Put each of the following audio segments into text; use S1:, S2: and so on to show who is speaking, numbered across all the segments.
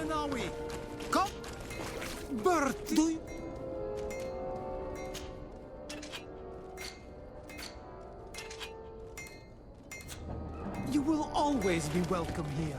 S1: Menawi. Come, Bertie. You will always be welcome here.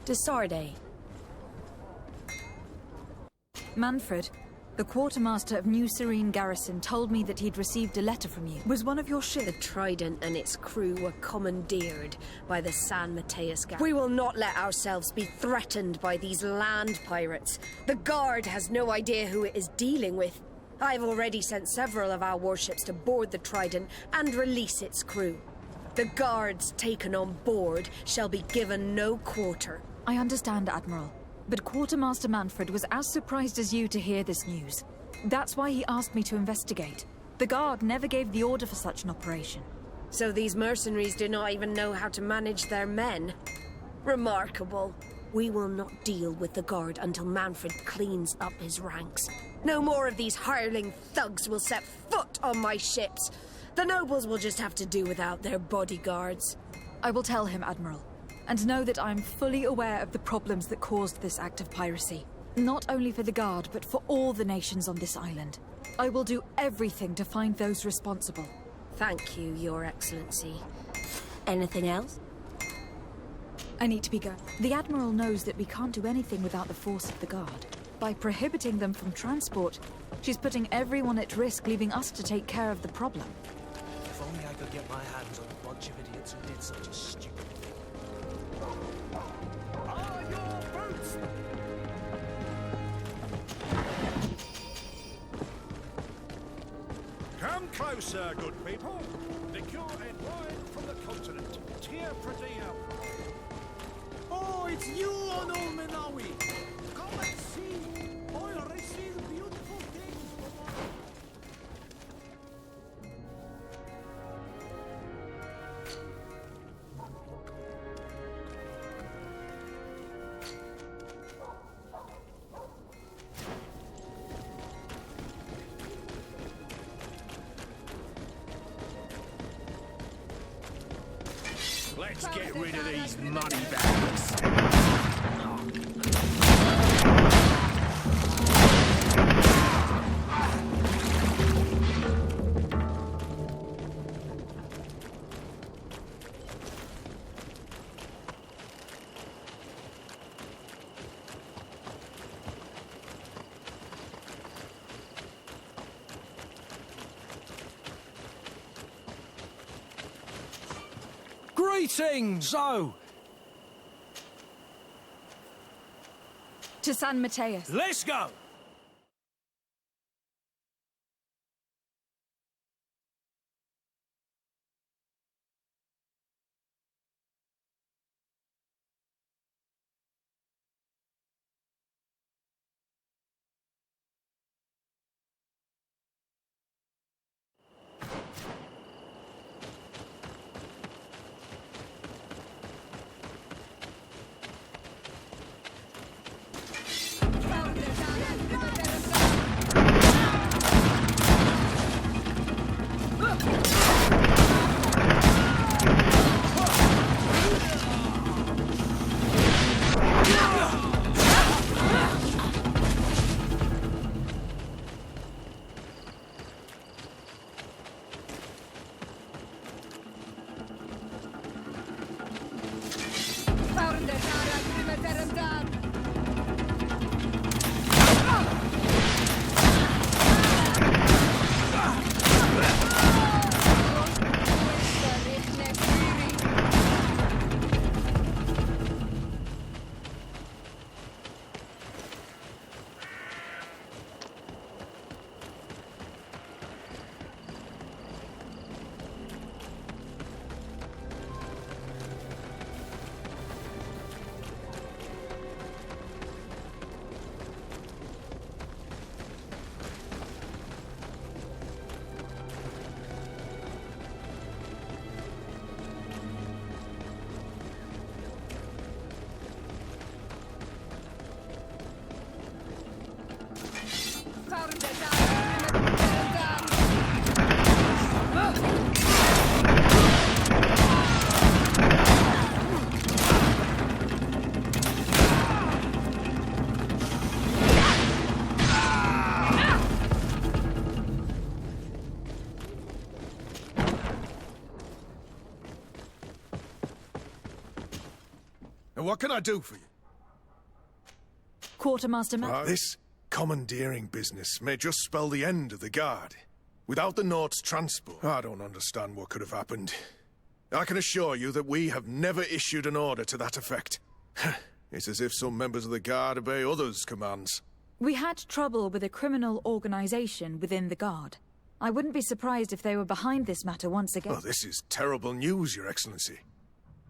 S2: Desarde.
S3: Manfred, the quartermaster of New Serene Garrison, told me that he'd received a letter from you. Was one of your ships?
S2: The Trident and its crew were commandeered by the San Mateus Garrison. We will not let ourselves be threatened by these land pirates. The Guard has no idea who it is dealing with. I've already sent several of our warships to board the Trident and release its crew. The Guards taken on board shall be given no quarter.
S3: I understand, Admiral. But Quartermaster Manfred was as surprised as you to hear this news. That's why he asked me to investigate. The Guard never gave the order for such an operation.
S2: So these mercenaries do not even know how to manage their men? Remarkable. We will not deal with the Guard until Manfred cleans up his ranks. No more of these hireling thugs will set foot on my ships. The nobles will just have to do without their bodyguards.
S3: I will tell him, Admiral. And know that I am fully aware of the problems that caused this act of piracy. Not only for the Guard, but for all the nations on this island. I will do everything to find those responsible.
S2: Thank you, Your Excellency. Anything else?
S3: I need to be going. The Admiral knows that we can't do anything without the force of the Guard. By prohibiting them from transport, she's putting everyone at risk, leaving us to take care of the problem.
S1: If only I could get my hands on a bunch of idiots who did such a stupid thing. Are your boots?
S4: Come closer, good people. Liqueur and wine from the continent. Tier Pradeo.
S1: Oh, it's you, Ono Menawi. Come and see. I'll receive beautiful things from our...
S4: Let's get rid of these money bags.
S1: Greetings! So,
S3: To San Mateus.
S1: let's go!
S5: And what can I do for you?
S3: Quartermaster
S5: This commandeering business may just spell the end of the Guard. Without the Nort's transport, I don't understand what could have happened. I can assure you that we have never issued an order to that effect. It's as if some members of the Guard obey others' commands.
S3: We had trouble with a criminal organization within the Guard. I wouldn't be surprised if they were behind this matter once again.
S5: Oh, this is terrible news, Your Excellency.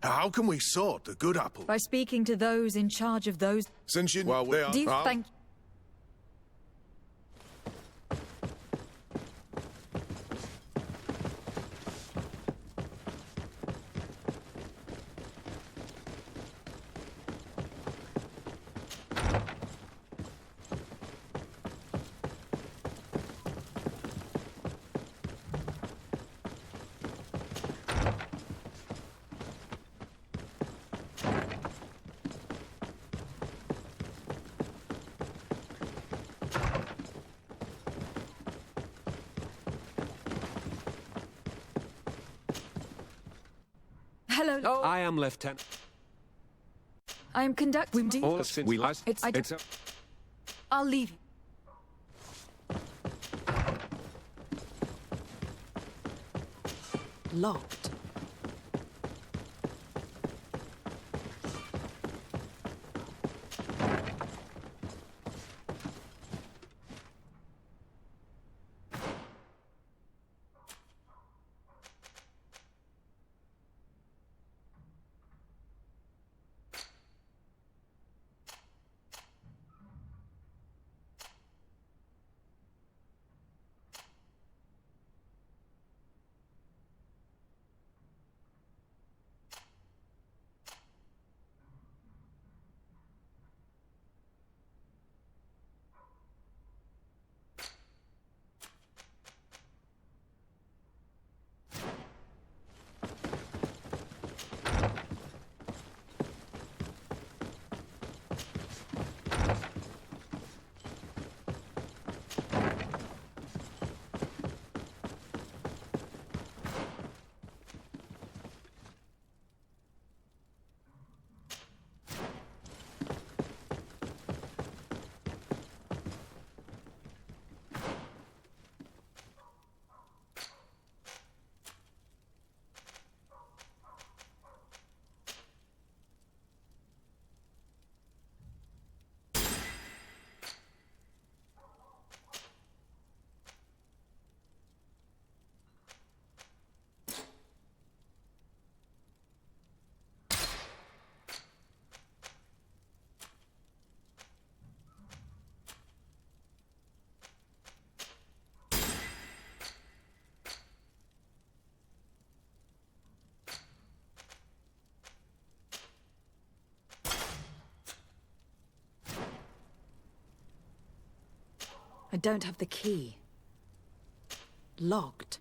S5: How can we sort the good apple?
S3: By speaking to those in charge of those...
S5: Since you... Well, they are...
S3: Do you think... Hello.
S6: Oh, I am Lieutenant.
S3: I am conducting...
S6: All since we last...
S3: I'll leave. Locked. I don't have the key. Locked.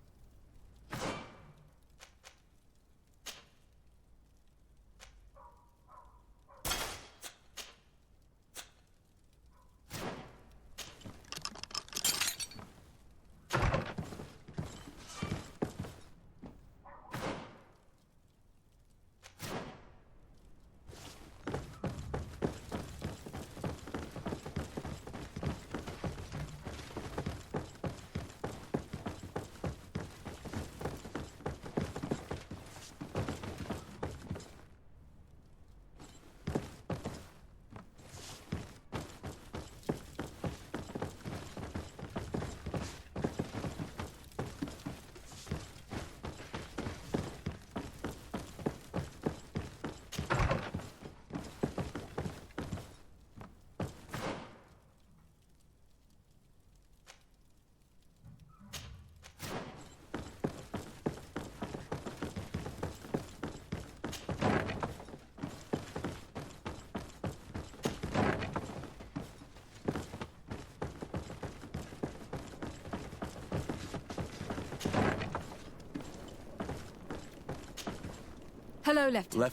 S3: Hello, Lieutenant.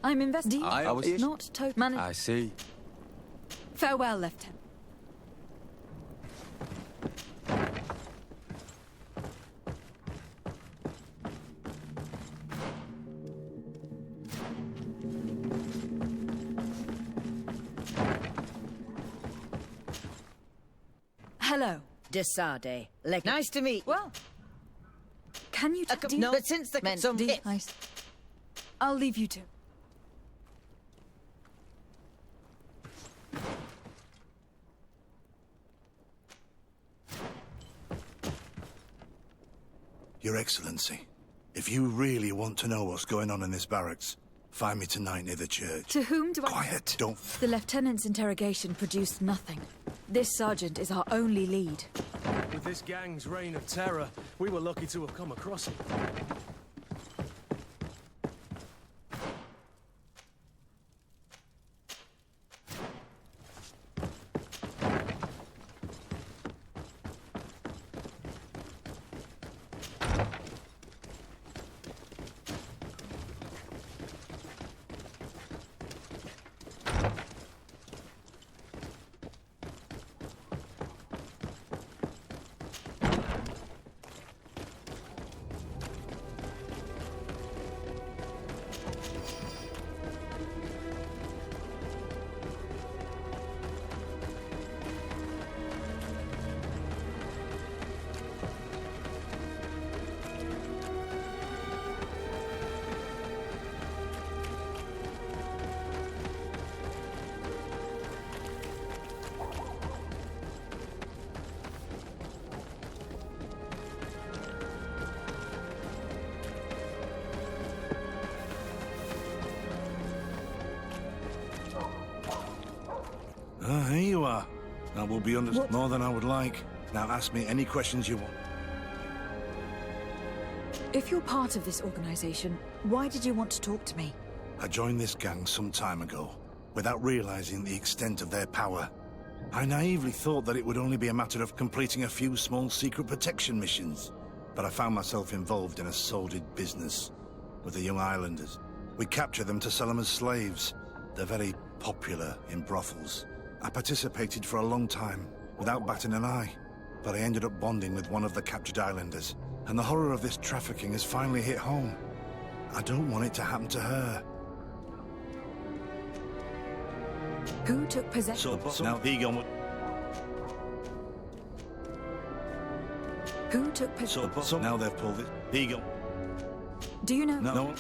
S3: I'm investigating.
S6: I was
S3: not totally.
S6: I see.
S3: Farewell, Lieutenant. Hello.
S6: Desade. Nice to meet.
S3: Well, can you...
S6: No, but since the men some hits.
S3: Nice. I'll leave you two.
S7: Your Excellency, if you really want to know what's going on in this barracks, find me tonight near the church.
S3: To whom do I...
S7: Quiet, don't...
S3: The lieutenant's interrogation produced nothing. This sergeant is our only lead.
S1: With this gang's reign of terror, we were lucky to have come across him.
S7: Here you are. That will be more than I would like. Now ask me any questions you want.
S3: If you're part of this organization, why did you want to talk to me?
S7: I joined this gang some time ago, without realizing the extent of their power. I naively thought that it would only be a matter of completing a few small secret protection missions. But I found myself involved in a sordid business with the young islanders. We capture them to sell them as slaves. They're very popular in brothels. I participated for a long time, without batting an eye. But I ended up bonding with one of the captured islanders. And the horror of this trafficking has finally hit home. I don't want it to happen to her.
S3: Who took possession?
S7: So now Egon would...
S3: Who took possession?
S7: So now they've pulled it. Egon...
S3: Do you know?
S7: No.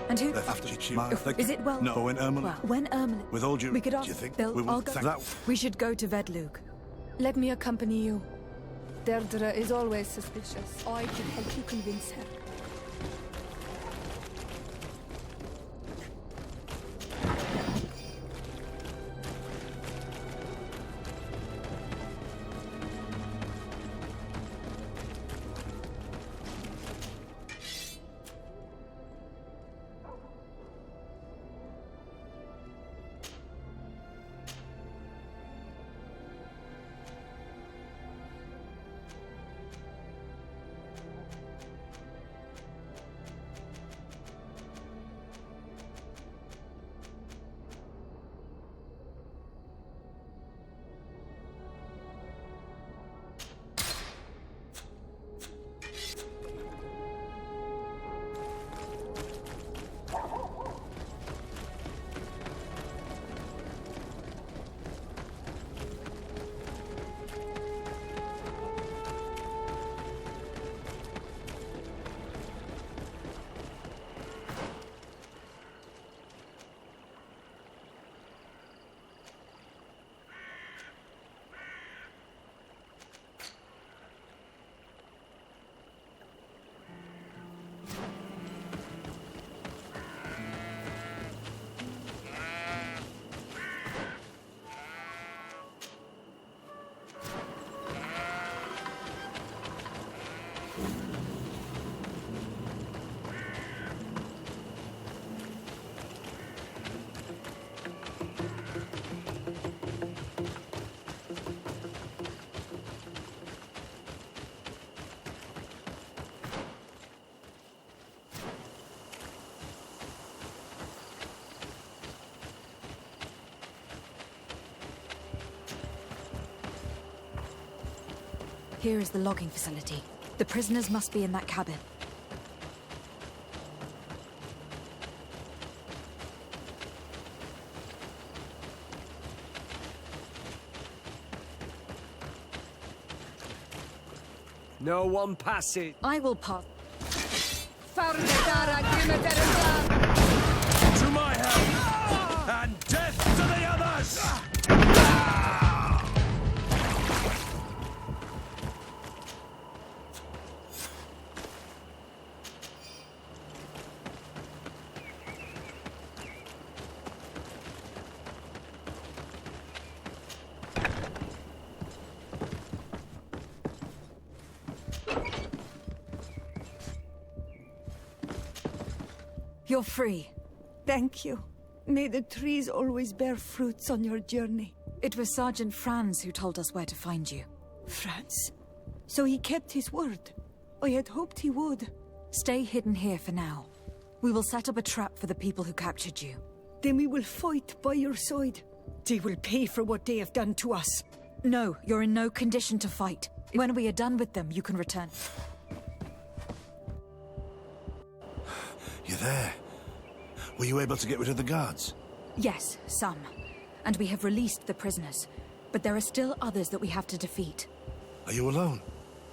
S3: And who?
S7: After
S3: Is it well?
S7: No, when Ermel...
S3: Well, when Ermel...
S7: With all due...
S3: We could ask...
S7: Do you think
S3: Bill,
S7: we will
S3: I'll go.
S7: that...
S3: We should go to Vedlug.
S8: Let me accompany you. Deirdre is always suspicious. I can help you convince her.
S3: Here is the logging facility. The prisoners must be in that cabin.
S1: No one passes.
S3: I will pass.
S1: To my help! And death to the others!
S3: You're free.
S8: Thank you. May the trees always bear fruits on your journey.
S3: It was Sergeant Franz who told us where to find you.
S8: Franz? So he kept his word. I had hoped he would.
S3: Stay hidden here for now. We will set up a trap for the people who captured you.
S8: Then we will fight by your side. They will pay for what they have done to us.
S3: No, you're in no condition to fight. When we are done with them, you can return.
S7: You're there. Were you able to get rid of the guards?
S3: Yes, some. And we have released the prisoners. But there are still others that we have to defeat.
S7: Are you alone?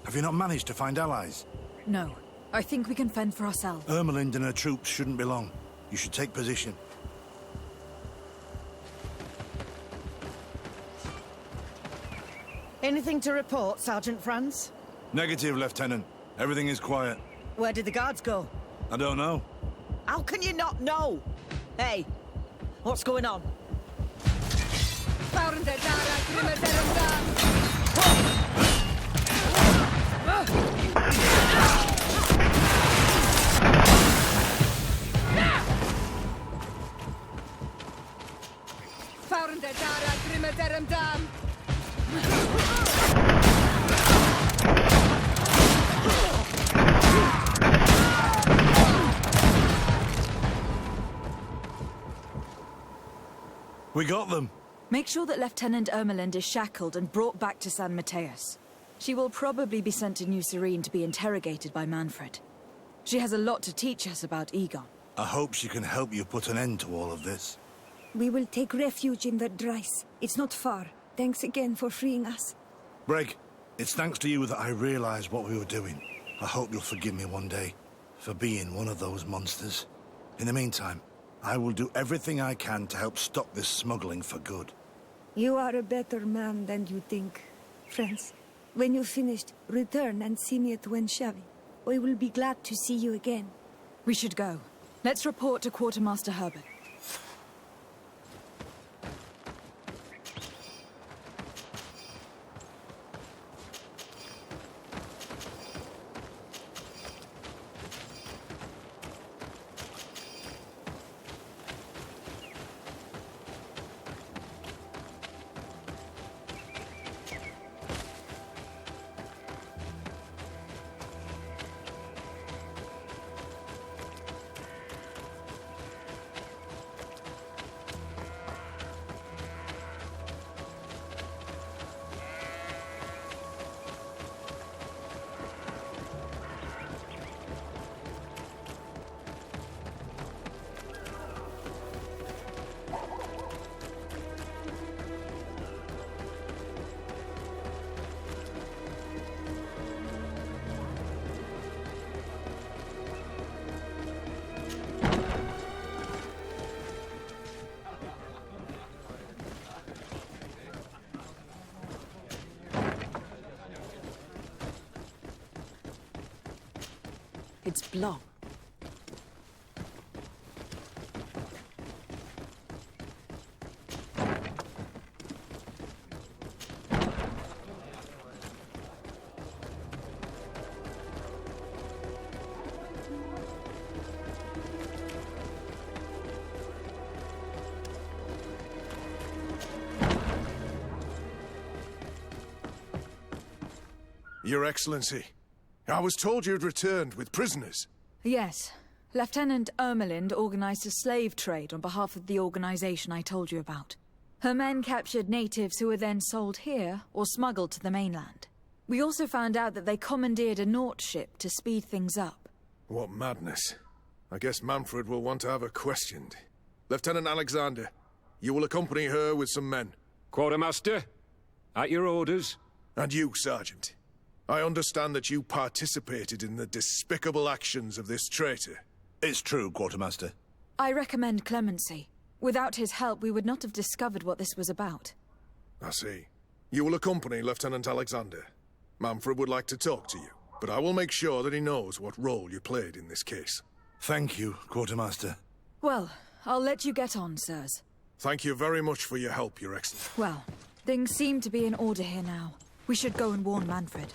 S7: Have you not managed to find allies?
S3: No. I think we can fend for ourselves.
S7: Ermelind and her troops shouldn't be long. You should take position.
S6: Anything to report, Sergeant Franz?
S7: Negative, Lieutenant. Everything is quiet.
S6: Where did the guards go?
S7: I don't know.
S6: How can you not know? Hey, what's going on?
S7: We got them.
S3: Make sure that Lieutenant Ermelind is shackled and brought back to San Mateus. She will probably be sent to New Serene to be interrogated by Manfred. She has a lot to teach us about Egon.
S7: I hope she can help you put an end to all of this.
S8: We will take refuge in the Dries. It's not far. Thanks again for freeing us.
S7: Breg, it's thanks to you that I realized what we were doing. I hope you'll forgive me one day for being one of those monsters. In the meantime, I will do everything I can to help stop this smuggling for good.
S8: You are a better man than you think, Franz. When you're finished, return and see me at Wenshavi. I will be glad to see you again.
S3: We should go. Let's report to Quartermaster Herbert. It's blocked.
S5: Your Excellency, I was told you'd returned with prisoners.
S3: Yes. Lieutenant Ermelind organized a slave trade on behalf of the organization I told you about. Her men captured natives who were then sold here or smuggled to the mainland. We also found out that they commandeered a Naut ship to speed things up.
S5: What madness. I guess Manfred will want to have her questioned. Lieutenant Alexander, you will accompany her with some men.
S1: Quartermaster, at your orders.
S5: And you, Sergeant. I understand that you participated in the despicable actions of this traitor.
S7: It's true, Quartermaster.
S3: I recommend clemency. Without his help, we would not have discovered what this was about.
S5: I see. You will accompany Lieutenant Alexander. Manfred would like to talk to you, but I will make sure that he knows what role you played in this case.
S7: Thank you, Quartermaster.
S3: Well, I'll let you get on, sirs.
S5: Thank you very much for your help, Your Excellency.
S3: Well, things seem to be in order here now. We should go and warn Manfred.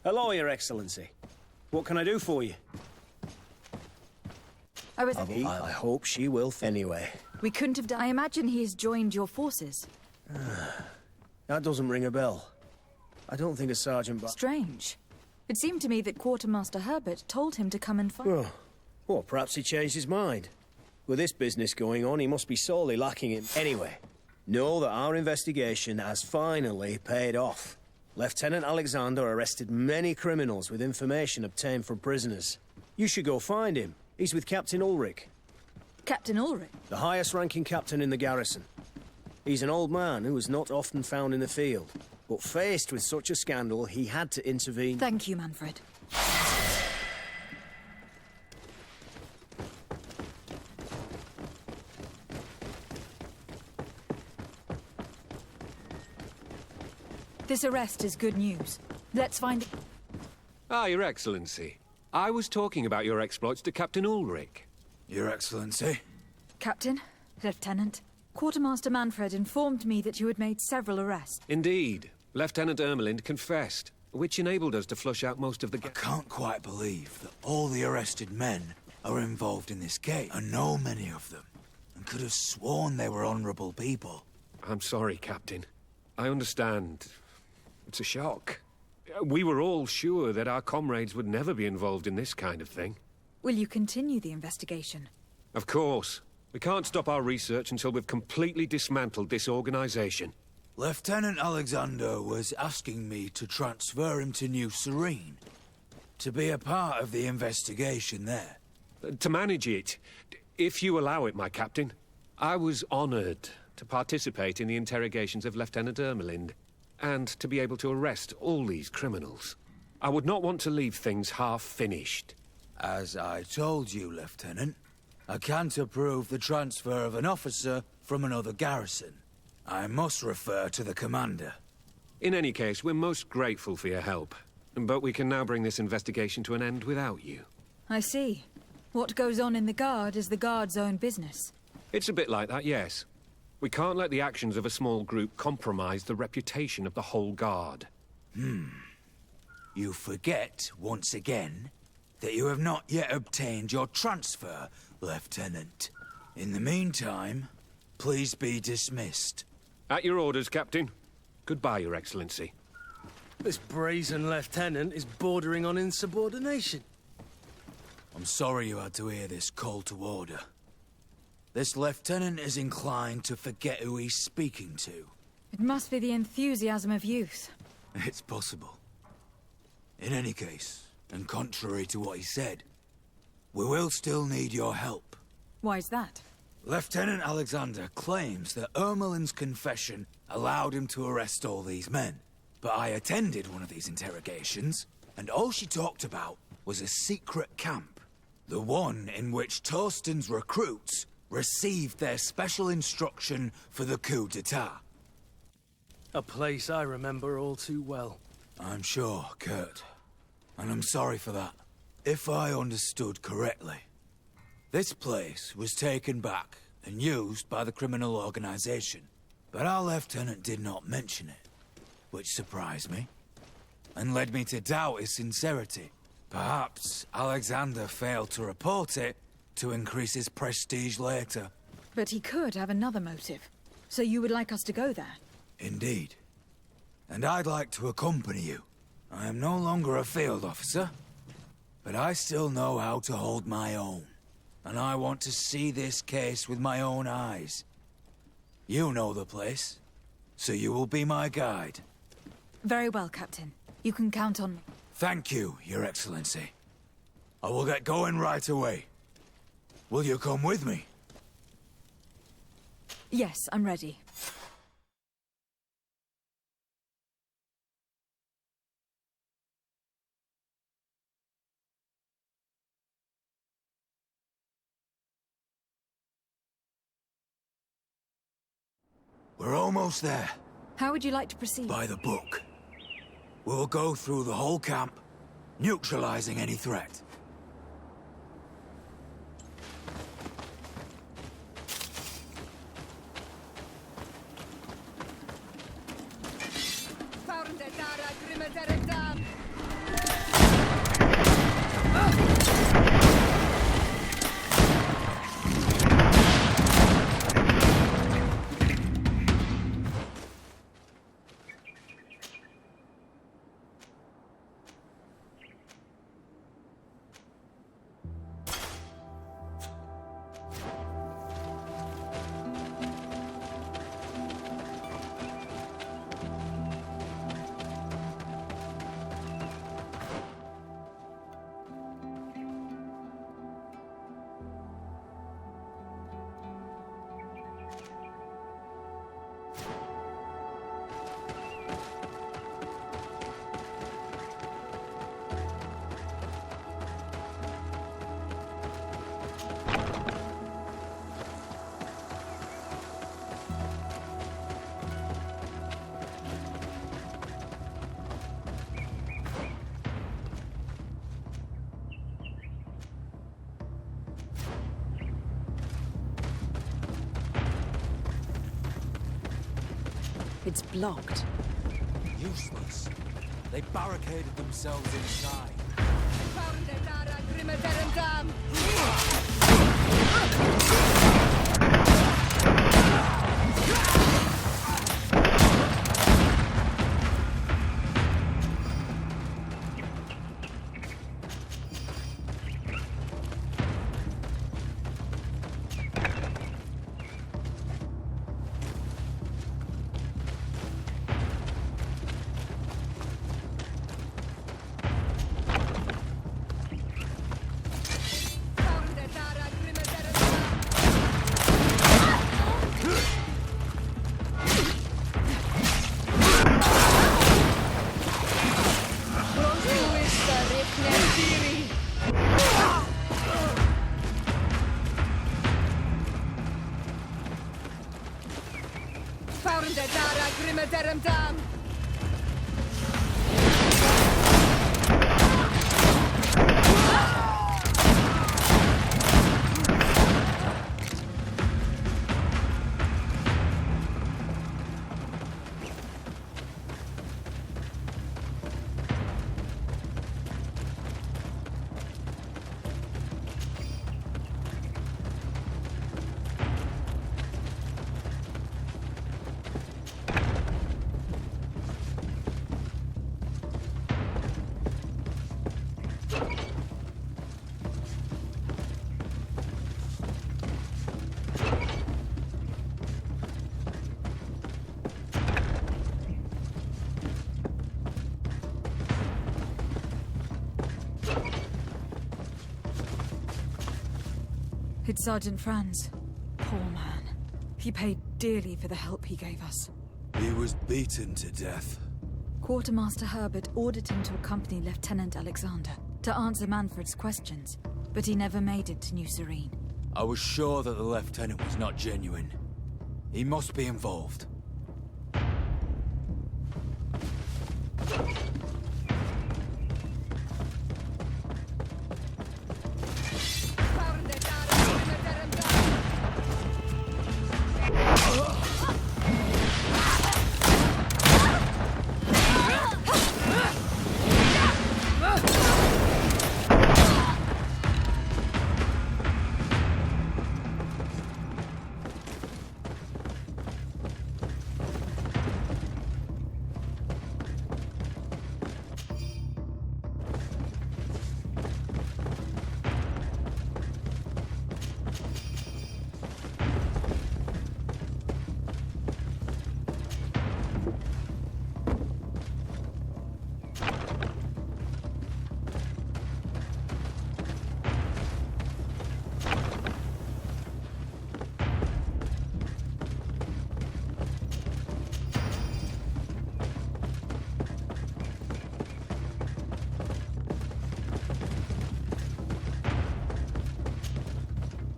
S9: Hello, Your Excellency. What can I do for you? I hope she will anyway.
S3: We couldn't have done... I imagine he has joined your forces.
S9: That doesn't ring a bell. I don't think a sergeant...
S3: Strange. It seemed to me that Quartermaster Herbert told him to come and fight.
S9: Well, perhaps he changed his mind. With this business going on, he must be sorely lacking in... Anyway, know that our investigation has finally paid off. Lieutenant Alexander arrested many criminals with information obtained from prisoners. You should go find him. He's with Captain Ulrich.
S3: Captain Ulrich?
S9: The highest-ranking captain in the garrison. He's an old man who is not often found in the field. But faced with such a scandal, he had to intervene.
S3: Thank you, Manfred. This arrest is good news. Let's find...
S10: Ah, Your Excellency. I was talking about your exploits to Captain Ulrich.
S11: Your Excellency?
S3: Captain, Lieutenant, Quartermaster Manfred informed me that you had made several arrests.
S10: Indeed. Lieutenant Ermelind confessed, which enabled us to flush out most of the...
S11: I can't quite believe that all the arrested men are involved in this case. I know many of them, and could have sworn they were honorable people.
S10: I'm sorry, Captain. I understand. It's a shock. We were all sure that our comrades would never be involved in this kind of thing.
S3: Will you continue the investigation?
S10: Of course. We can't stop our research until we've completely dismantled this organization.
S11: Lieutenant Alexander was asking me to transfer him to New Serene, to be a part of the investigation there.
S10: To manage it, if you allow it, my captain. I was honored to participate in the interrogations of Lieutenant Ermelind, and to be able to arrest all these criminals. I would not want to leave things half-finished.
S11: As I told you, Lieutenant, I can't approve the transfer of an officer from another garrison. I must refer to the commander.
S10: In any case, we're most grateful for your help. But we can now bring this investigation to an end without you.
S3: I see. What goes on in the Guard is the Guard's own business.
S10: It's a bit like that, yes. We can't let the actions of a small group compromise the reputation of the whole Guard.
S11: You forget, once again, that you have not yet obtained your transfer, Lieutenant. In the meantime, please be dismissed.
S10: At your orders, Captain. Goodbye, Your Excellency.
S12: This brazen lieutenant is bordering on insubordination.
S11: I'm sorry you had to hear this call to order. This lieutenant is inclined to forget who he's speaking to.
S3: It must be the enthusiasm of youth.
S11: It's possible. In any case, and contrary to what he said, we will still need your help.
S3: Why's that?
S11: Lieutenant Alexander claims that Ermelin's confession allowed him to arrest all these men. But I attended one of these interrogations, and all she talked about was a secret camp. The one in which Torsten's recruits received their special instruction for the coup d'etat.
S12: A place I remember all too well.
S11: I'm sure, Kurt. And I'm sorry for that. If I understood correctly, this place was taken back and used by the criminal organization. But our lieutenant did not mention it, which surprised me, and led me to doubt his sincerity. Perhaps Alexander failed to report it to increase his prestige later.
S3: But he could have another motive. So you would like us to go there?
S11: Indeed. And I'd like to accompany you. I am no longer a field officer, but I still know how to hold my own. And I want to see this case with my own eyes. You know the place, so you will be my guide.
S3: Very well, Captain. You can count on me.
S11: Thank you, Your Excellency. I will get going right away. Will you come with me?
S3: Yes, I'm ready.
S11: We're almost there.
S3: How would you like to proceed?
S11: By the book. We'll go through the whole camp, neutralizing any threat.
S2: It's blocked.
S11: Useless. They barricaded themselves inside.
S3: with Sergeant Franz. Poor man. He paid dearly for the help he gave us.
S11: He was beaten to death.
S3: Quartermaster Herbert ordered him to accompany Lieutenant Alexander to answer Manfred's questions, but he never made it to New Serene.
S11: I was sure that the lieutenant was not genuine. He must be involved.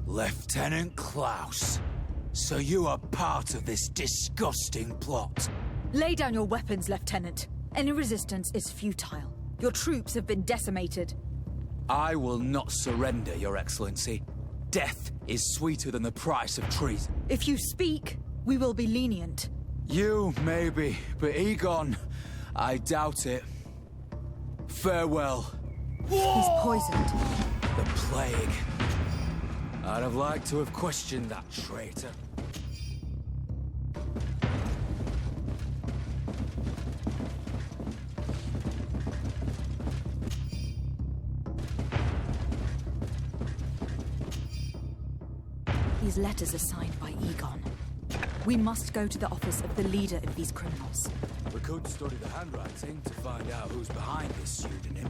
S11: Lieutenant Klaus, so you are part of this disgusting plot.
S3: Lay down your weapons, Lieutenant. Any resistance is futile. Your troops have been decimated.
S11: I will not surrender, Your Excellency. Death is sweeter than the price of treason.
S3: If you speak, we will be lenient.
S11: You, maybe, but Egon, I doubt it. Farewell.
S3: He's poisoned.
S11: The plague. I'd have liked to have questioned that traitor.
S3: These letters are signed by Egon. We must go to the office of the leader of these criminals.
S11: We could study the handwriting to find out who's behind this pseudonym.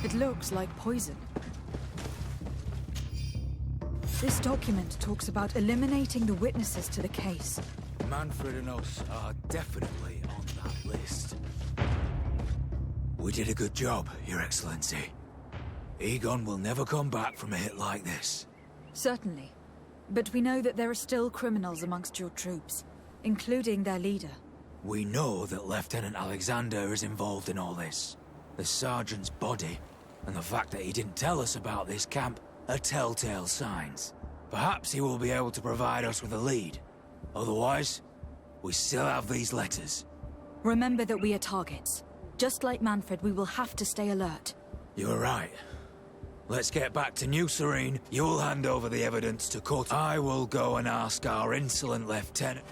S3: It looks like poison. This document talks about eliminating the witnesses to the case.
S11: Manfred and us are definitely on that list. We did a good job, Your Excellency. Egon will never come back from a hit like this.
S3: Certainly. But we know that there are still criminals amongst your troops, including their leader.
S11: We know that Lieutenant Alexander is involved in all this. The sergeant's body, and the fact that he didn't tell us about this camp, are telltale signs. Perhaps he will be able to provide us with a lead. Otherwise, we still have these letters.
S3: Remember that we are targets. Just like Manfred, we will have to stay alert.
S11: You're right. Let's get back to New Serene. You'll hand over the evidence to court. I will go and ask our insolent lieutenant.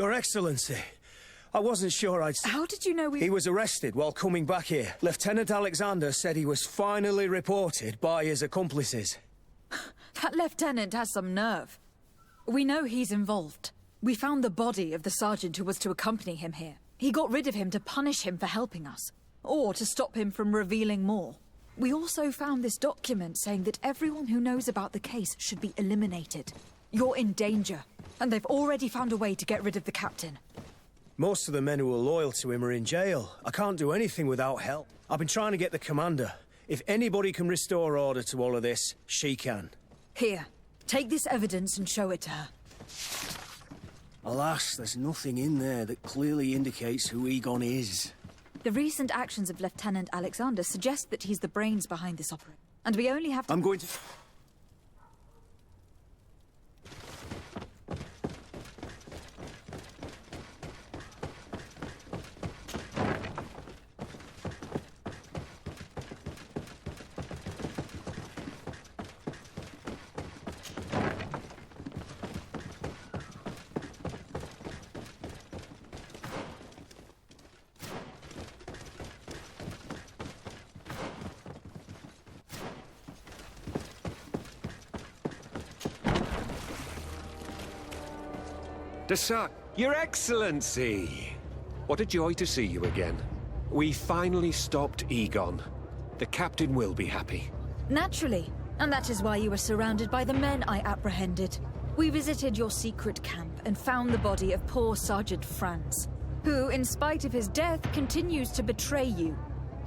S9: Your Excellency, I wasn't sure I'd...
S3: How did you know we...
S9: He was arrested while coming back here. Lieutenant Alexander said he was finally reported by his accomplices.
S3: That lieutenant has some nerve. We know he's involved. We found the body of the sergeant who was to accompany him here. He got rid of him to punish him for helping us, or to stop him from revealing more. We also found this document saying that everyone who knows about the case should be eliminated. You're in danger, and they've already found a way to get rid of the captain.
S9: Most of the men who are loyal to him are in jail. I can't do anything without help. I've been trying to get the commander. If anybody can restore order to all of this, she can.
S3: Here, take this evidence and show it to her.
S9: Alas, there's nothing in there that clearly indicates who Egon is.
S3: The recent actions of Lieutenant Alexander suggest that he's the brains behind this operation. And we only have to...
S9: I'm going to...
S10: Your Excellency! What a joy to see you again. We finally stopped Egon. The captain will be happy.
S3: Naturally. And that is why you were surrounded by the men I apprehended. We visited your secret camp and found the body of poor Sergeant Franz, who, in spite of his death, continues to betray you.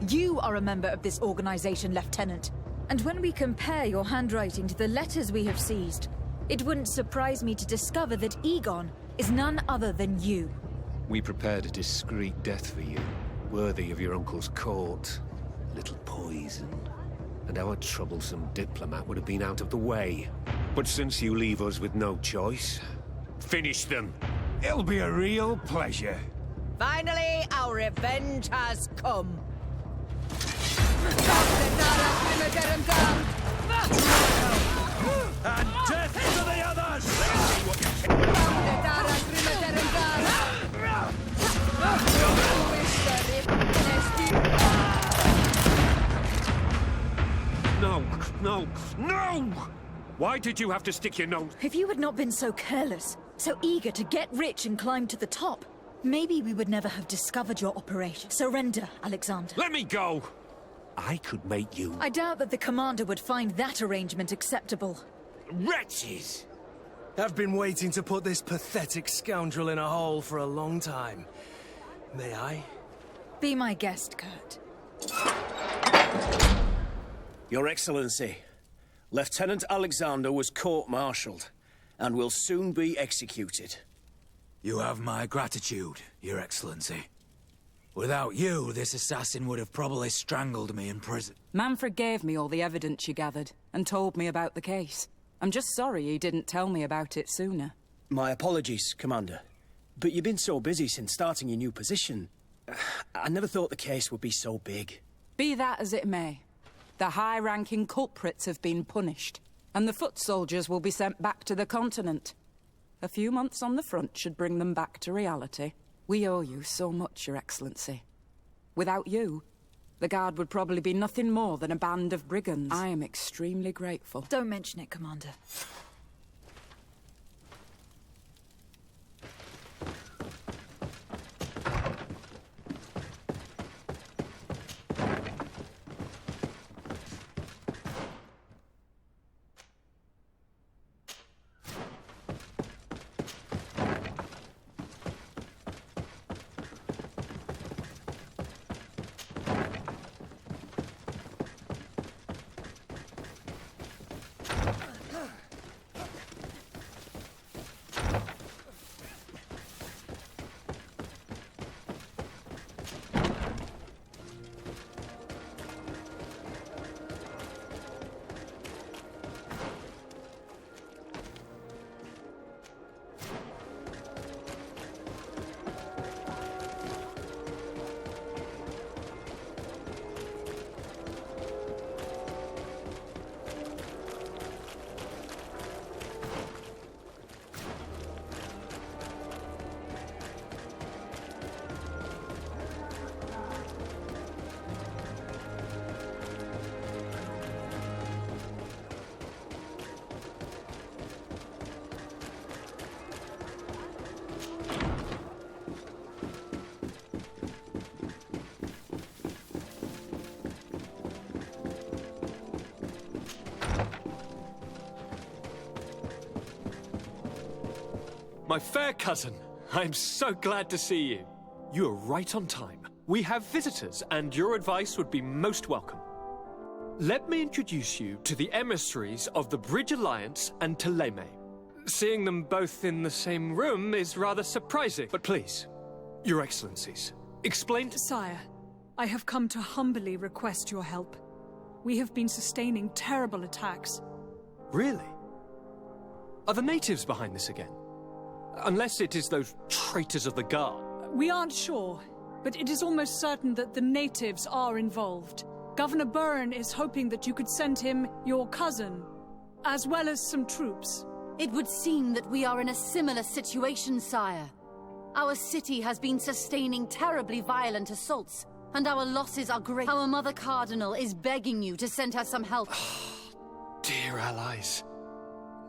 S3: You are a member of this organization, Lieutenant. And when we compare your handwriting to the letters we have seized, it wouldn't surprise me to discover that Egon is none other than you.
S10: We prepared a discreet death for you, worthy of your uncle's court. A little poison, and our troublesome diplomat would have been out of the way. But since you leave us with no choice, finish them. It'll be a real pleasure.
S6: Finally, our revenge has come.
S4: And death to the others!
S10: No! Why did you have to stick your nose?
S3: If you had not been so careless, so eager to get rich and climb to the top, maybe we would never have discovered your operation. Surrender, Alexander.
S10: Let me go! I could make you...
S3: I doubt that the commander would find that arrangement acceptable.
S10: Wretches!
S12: I've been waiting to put this pathetic scoundrel in a hole for a long time. May I?
S3: Be my guest, Kurt.
S9: Your Excellency, Lieutenant Alexander was court-martialed and will soon be executed.
S11: You have my gratitude, Your Excellency. Without you, this assassin would have probably strangled me in prison.
S13: Manfred gave me all the evidence you gathered and told me about the case. I'm just sorry he didn't tell me about it sooner.
S9: My apologies, Commander. But you've been so busy since starting your new position. I never thought the case would be so big.
S13: Be that as it may, the high-ranking culprits have been punished, and the foot soldiers will be sent back to the continent. A few months on the front should bring them back to reality. We owe you so much, Your Excellency. Without you, the Guard would probably be nothing more than a band of brigands. I am extremely grateful.
S3: Don't mention it, Commander.
S14: my fair cousin. I'm so glad to see you. You are right on time. We have visitors, and your advice would be most welcome. Let me introduce you to the emissaries of the Bridge Alliance and Teleme. Seeing them both in the same room is rather surprising, but please, Your Excellencies, explain to...
S15: Sire, I have come to humbly request your help. We have been sustaining terrible attacks.
S14: Really? Are the natives behind this again? Unless it is those traitors of the Guard.
S15: We aren't sure, but it is almost certain that the natives are involved. Governor Byrne is hoping that you could send him your cousin, as well as some troops.
S16: It would seem that we are in a similar situation, sire. Our city has been sustaining terribly violent assaults, and our losses are great. Our Mother Cardinal is begging you to send her some help.
S14: Dear allies,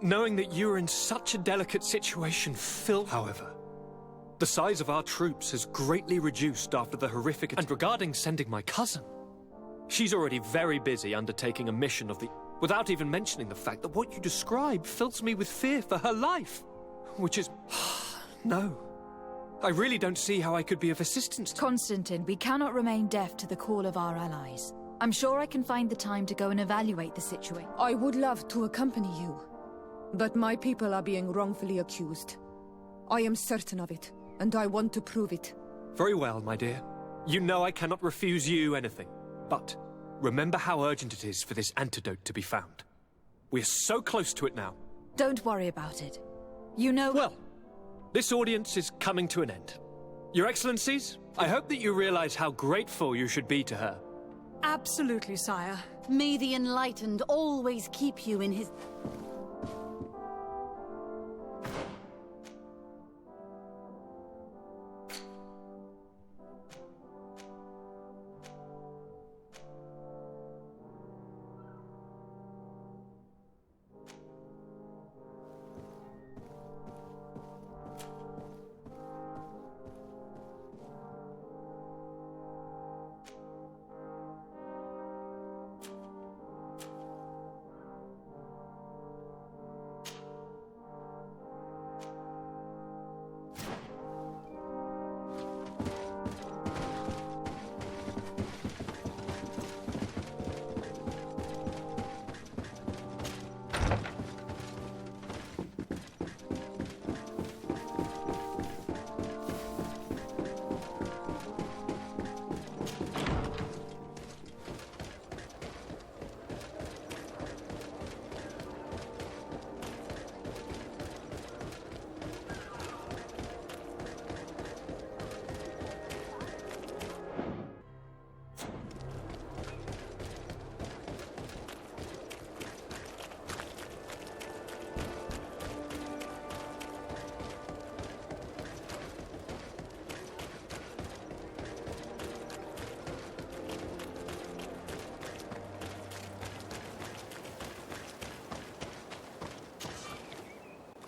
S14: knowing that you are in such a delicate situation however, the size of our troops has greatly reduced after the horrific... And regarding sending my cousin, she's already very busy undertaking a mission of the... Without even mentioning the fact that what you describe fills me with fear for her life. Which is... No. I really don't see how I could be of assistance to...
S3: Constantine, we cannot remain deaf to the call of our allies. I'm sure I can find the time to go and evaluate the situation.
S17: I would love to accompany you, but my people are being wrongfully accused. I am certain of it, and I want to prove it.
S14: Very well, my dear. You know I cannot refuse you anything. But remember how urgent it is for this antidote to be found. We are so close to it now.
S3: Don't worry about it. You know...
S14: Well, this audience is coming to an end. Your Excellencies, I hope that you realize how grateful you should be to her.
S15: Absolutely, sire.
S16: May the Enlightened always keep you in his...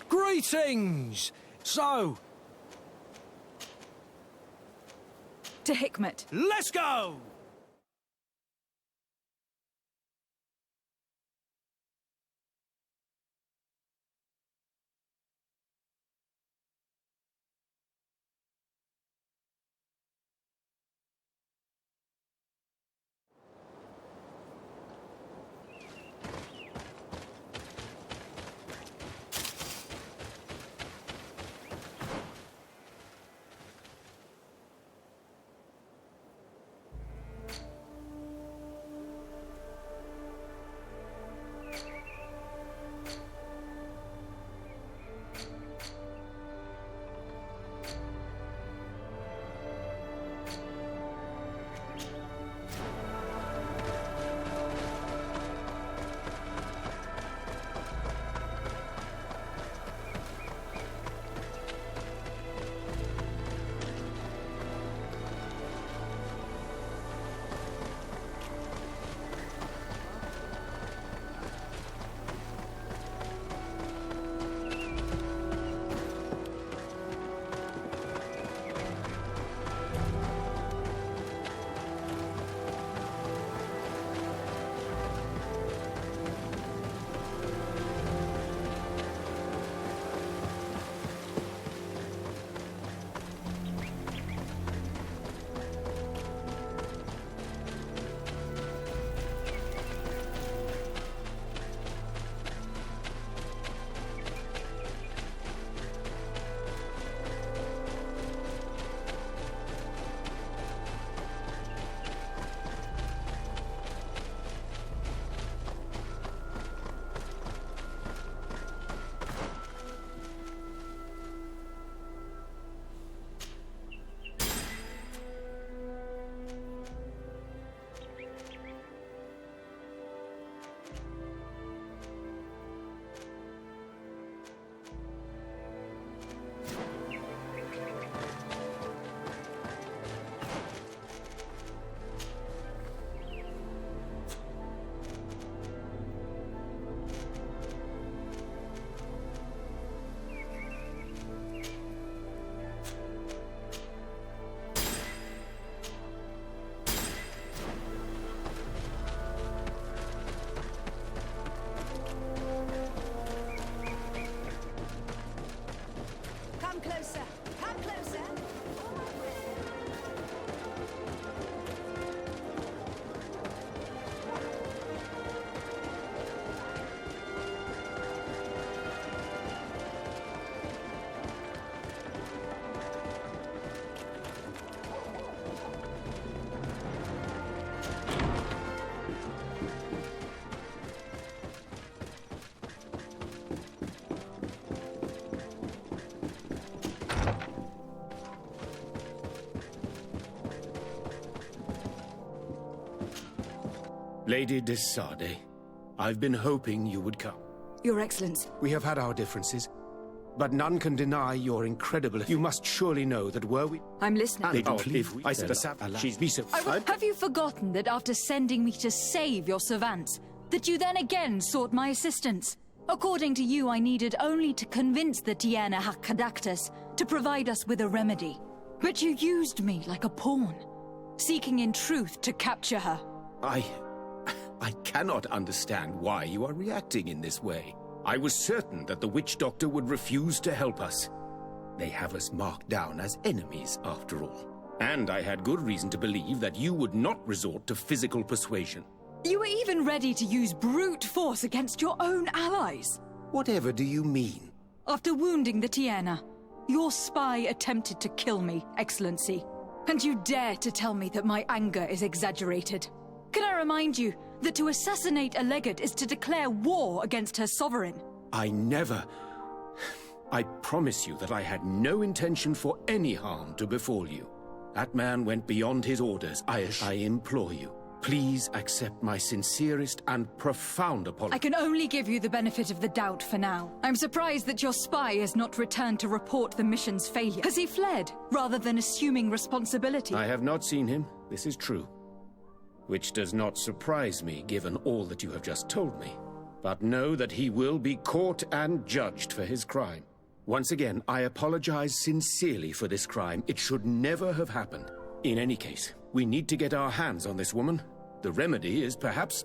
S12: Greetings! So...
S3: To Hikmet.
S12: Let's go!
S2: closer. Come closer.
S18: Lady de Sade, I've been hoping you would come.
S3: Your Excellence.
S18: We have had our differences, but none can deny your incredible... You must surely know that were we...
S3: I'm listening.
S18: Lady, please, I said she's be so...
S3: Have you forgotten that after sending me to save your savants, that you then again sought my assistance? According to you, I needed only to convince the Tiana Hakkadactus to provide us with a remedy. But you used me like a pawn, seeking in truth to capture her.
S18: I cannot understand why you are reacting in this way. I was certain that the witch doctor would refuse to help us. They have us marked down as enemies, after all. And I had good reason to believe that you would not resort to physical persuasion.
S3: You were even ready to use brute force against your own allies.
S18: Whatever do you mean?
S3: After wounding the Tiana, your spy attempted to kill me, Excellency. And you dare to tell me that my anger is exaggerated. Can I remind you that to assassinate a legate is to declare war against her sovereign?
S18: I never... I promise you that I had no intention for any harm to befall you. That man went beyond his orders. I implore you, please accept my sincerest and profound apology.
S3: I can only give you the benefit of the doubt for now. I'm surprised that your spy has not returned to report the mission's failure. Has he fled, rather than assuming responsibility?
S18: I have not seen him, this is true. Which does not surprise me, given all that you have just told me. But know that he will be caught and judged for his crime. Once again, I apologize sincerely for this crime. It should never have happened. In any case, we need to get our hands on this woman. The remedy is perhaps...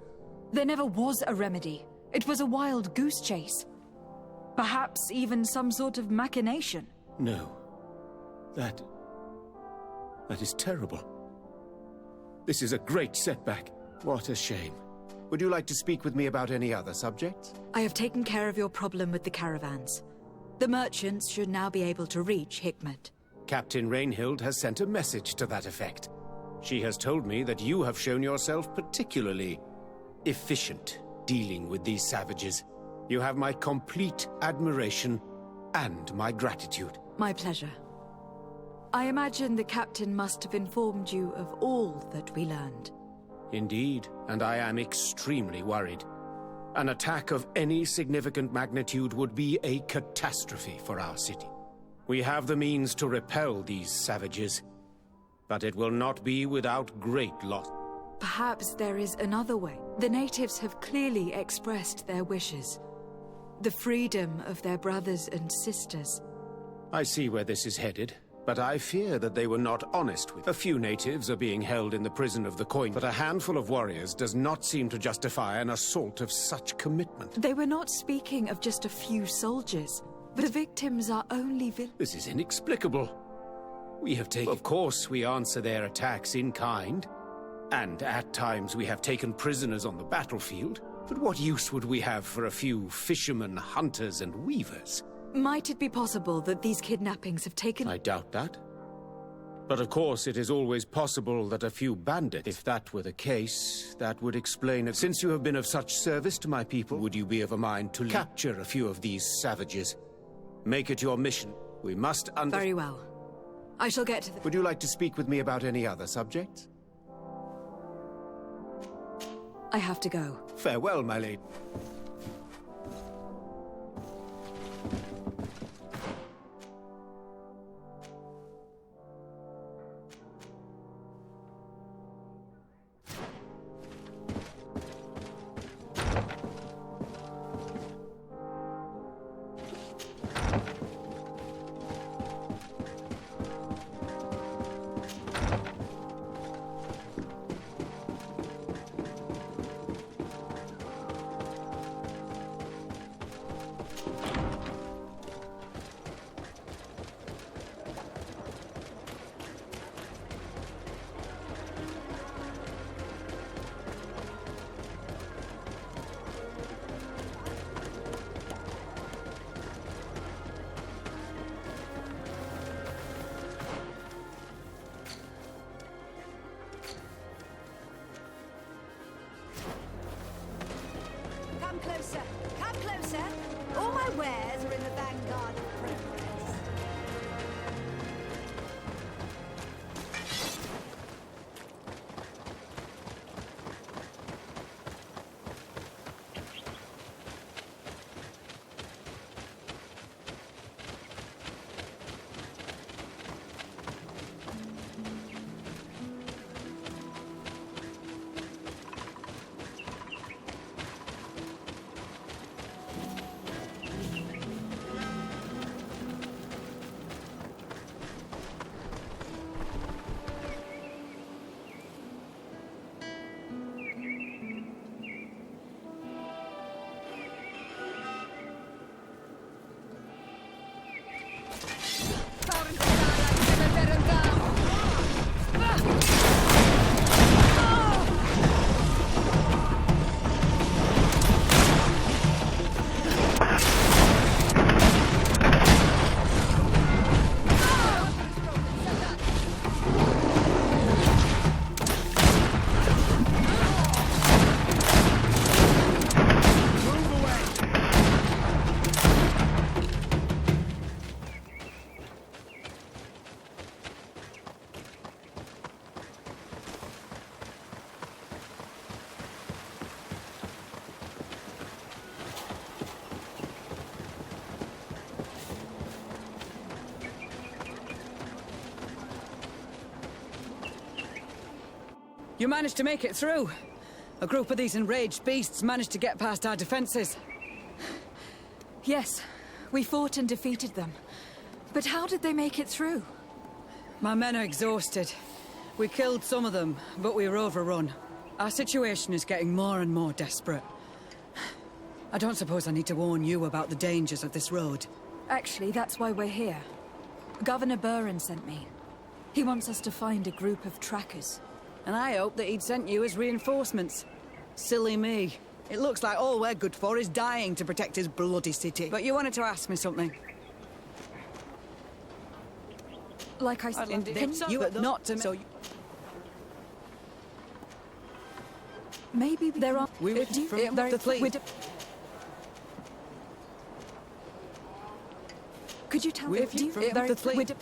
S3: There never was a remedy. It was a wild goose chase. Perhaps even some sort of machination.
S18: No. That is terrible. This is a great setback. What a shame. Would you like to speak with me about any other subjects?
S3: I have taken care of your problem with the caravans. The merchants should now be able to reach Hikmet.
S18: Captain Rainhild has sent a message to that effect. She has told me that you have shown yourself particularly efficient dealing with these savages. You have my complete admiration and my gratitude.
S3: My pleasure. I imagine the captain must have informed you of all that we learned.
S18: Indeed, and I am extremely worried. An attack of any significant magnitude would be a catastrophe for our city. We have the means to repel these savages, but it will not be without great loss.
S3: Perhaps there is another way. The natives have clearly expressed their wishes. The freedom of their brothers and sisters.
S18: I see where this is headed. But I fear that they were not honest with. A few natives are being held in the prison of the coin, but a handful of warriors does not seem to justify an assault of such commitment.
S3: They were not speaking of just a few soldiers. The victims are only
S18: This is inexplicable. We have taken... Of course, we answer their attacks in kind. And at times we have taken prisoners on the battlefield. But what use would we have for a few fishermen, hunters, and weavers?
S3: Might it be possible that these kidnappings have taken...
S18: I doubt that. But of course, it is always possible that a few bandits... If that were the case, that would explain it. Since you have been of such service to my people, would you be of a mind to capture a few of these savages? Make it your mission. We must
S3: Very well. I shall get to the...
S18: Would you like to speak with me about any other subjects?
S3: I have to go.
S18: Farewell, my lady.
S8: squares are in the vanguard of progress.
S6: You managed to make it through. A group of these enraged beasts managed to get past our defenses.
S3: Yes, we fought and defeated them. But how did they make it through?
S6: My men are exhausted. We killed some of them, but we were overrun. Our situation is getting more and more desperate. I don't suppose I need to warn you about the dangers of this road.
S3: Actually, that's why we're here. Governor Buren sent me. He wants us to find a group of trackers.
S6: And I hope that he'd sent you as reinforcements. Silly me. It looks like all we're good for is dying to protect his bloody city. But you wanted to ask me something.
S3: Like I said,
S6: you were not to... So
S3: maybe there are...
S6: We were from the fleet.
S3: Could you tell me if you...
S6: the fleet.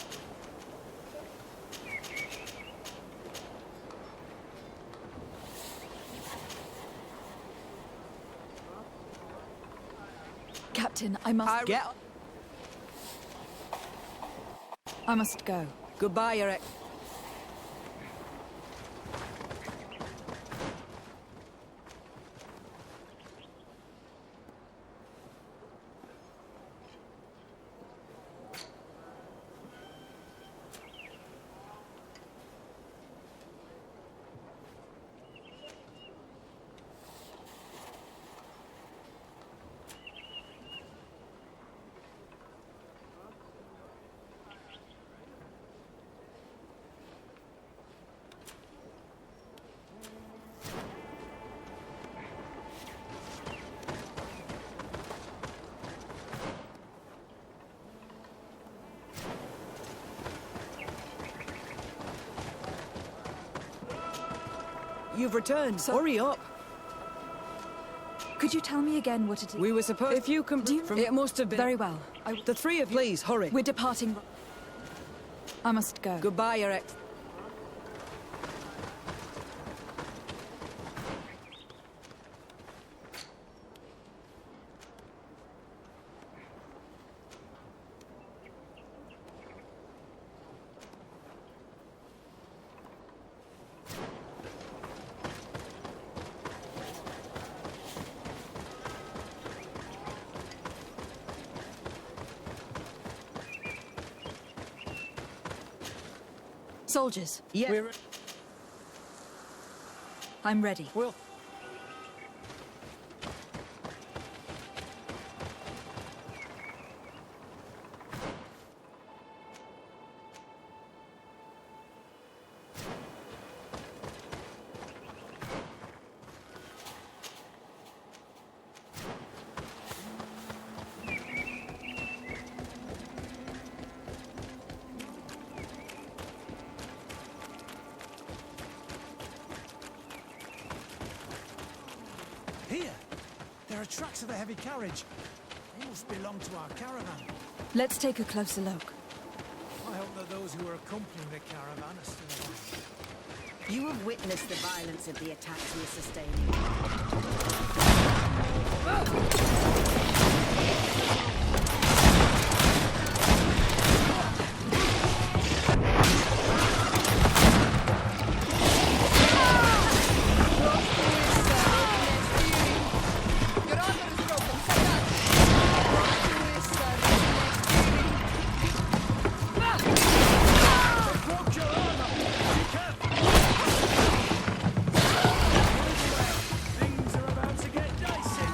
S3: Captain, I must...
S6: Get...
S3: I must go.
S6: Goodbye, Eric. You've returned. Hurry up.
S3: Could you tell me again what it is?
S6: We were supposed... If you come from... It must have been...
S3: Very well.
S6: The three of you... Please, hurry.
S3: We're departing. I must go.
S6: Goodbye, Eric.
S3: Soldiers.
S6: Yeah.
S3: I'm ready.
S6: Well...
S1: Here! There are tracks of a heavy carriage. They must must belong to our caravan.
S3: Let's take a closer look.
S1: I hope that those who are accompanying the caravan are still alive.
S2: You have witnessed the violence of the attacks we are sustaining.
S1: Things are about to get dicey.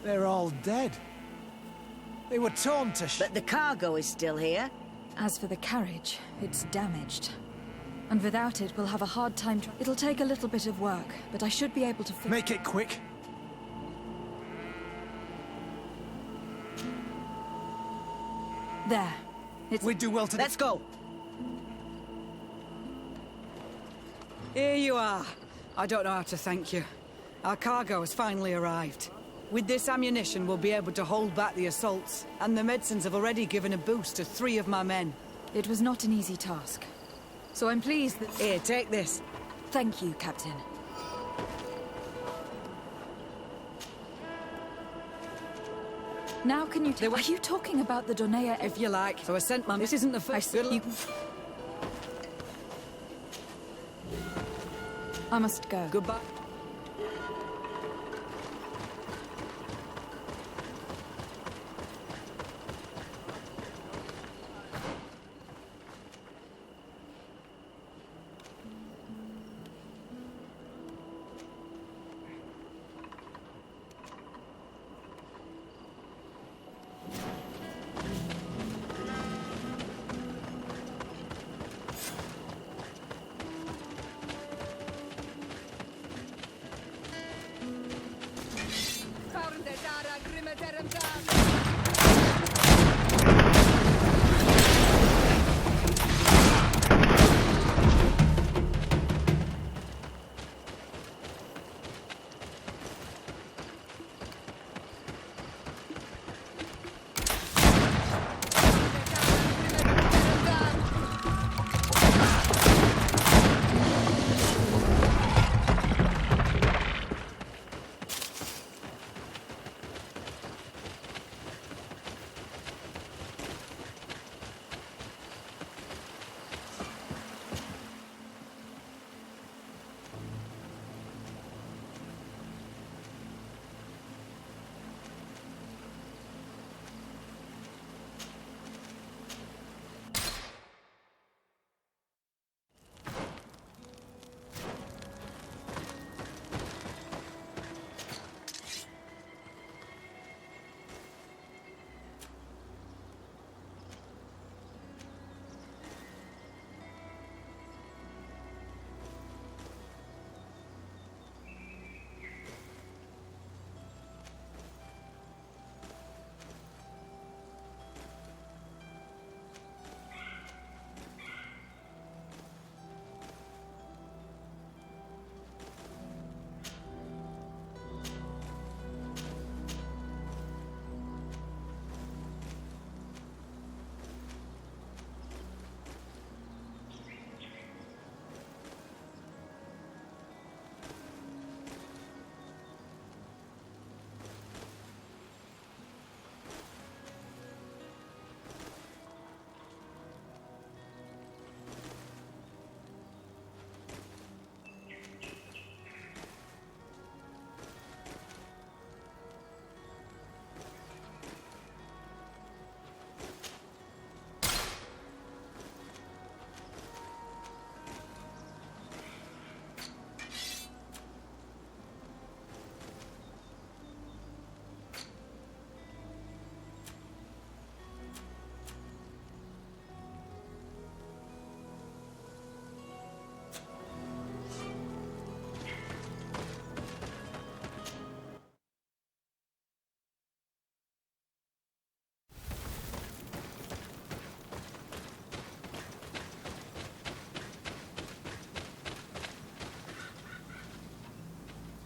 S1: They're all dead. They were torn to
S2: But the cargo is still here.
S3: As for the carriage, it's damaged. And without it, we'll have a hard time. It'll take a little bit of work, but I should be able to fix.
S1: Make it quick.
S3: There.
S1: We'd do well to...
S2: Let's go.
S6: Here you are. I don't know how to thank you. Our cargo has finally arrived. With this ammunition, we'll be able to hold back the assaults, and the medicines have already given a boost to 3 of my men.
S3: It was not an easy task. So I'm pleased that...
S6: Here, take this.
S3: Thank you, Captain. Now can you tell... Are you talking about the Donea...
S6: If you like. So I sent my... This isn't the first...
S3: I must go.
S6: Goodbye.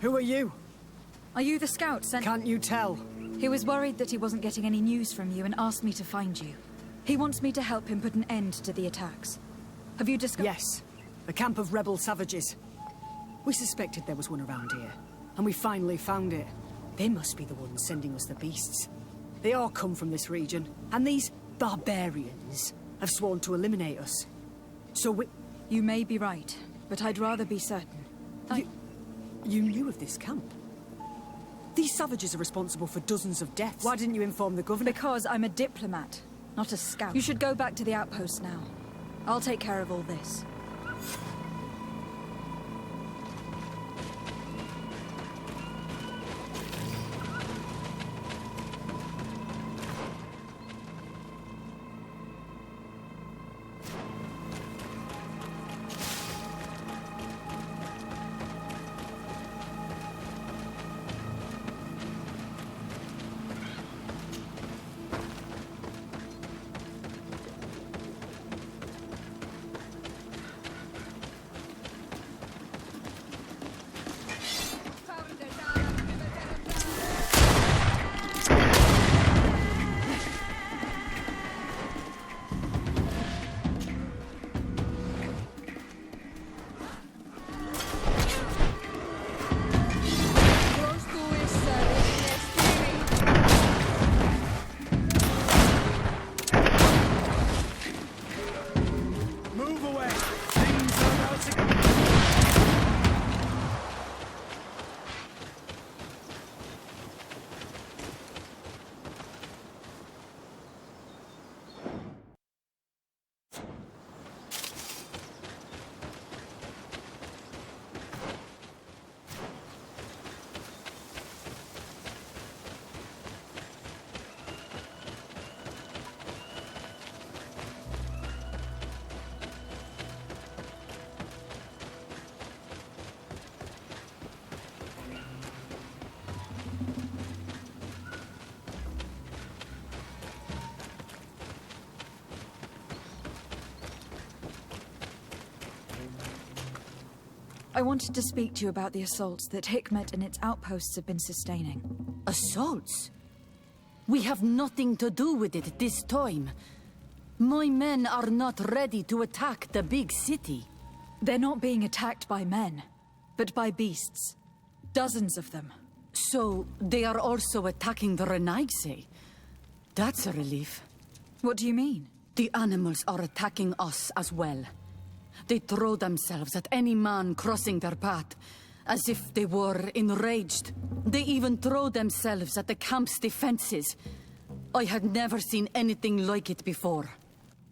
S6: Who are you?
S3: Are you the scout sent—
S6: Can't you tell?
S3: He was worried that he wasn't getting any news from you and asked me to find you. He wants me to help him put an end to the attacks. Have you discovered—
S6: Yes. The camp of rebel savages. We suspected there was one around here, and we finally found it. They must be the ones sending us the beasts. They all come from this region, and these barbarians have sworn to eliminate us. So we—
S3: You may be right, but I'd rather be certain.
S6: You knew of this camp? These savages are responsible for dozens of deaths. Why didn't you inform the governor?
S3: Because I'm a diplomat, not a scout. You should go back to the outpost now. I'll take care of all this. I wanted to speak to you about the assaults that Hikmet and its outposts have been sustaining.
S16: Assaults? We have nothing to do with it this time. My men are not ready to attack the big city.
S3: They're not being attacked by men, but by beasts. Dozens of them.
S16: So, they are also attacking the Renaigse? That's a relief.
S3: What do you mean?
S16: The animals are attacking us as well. They throw themselves at any man crossing their path, as if they were enraged. They even throw themselves at the camp's defenses. I had never seen anything like it before.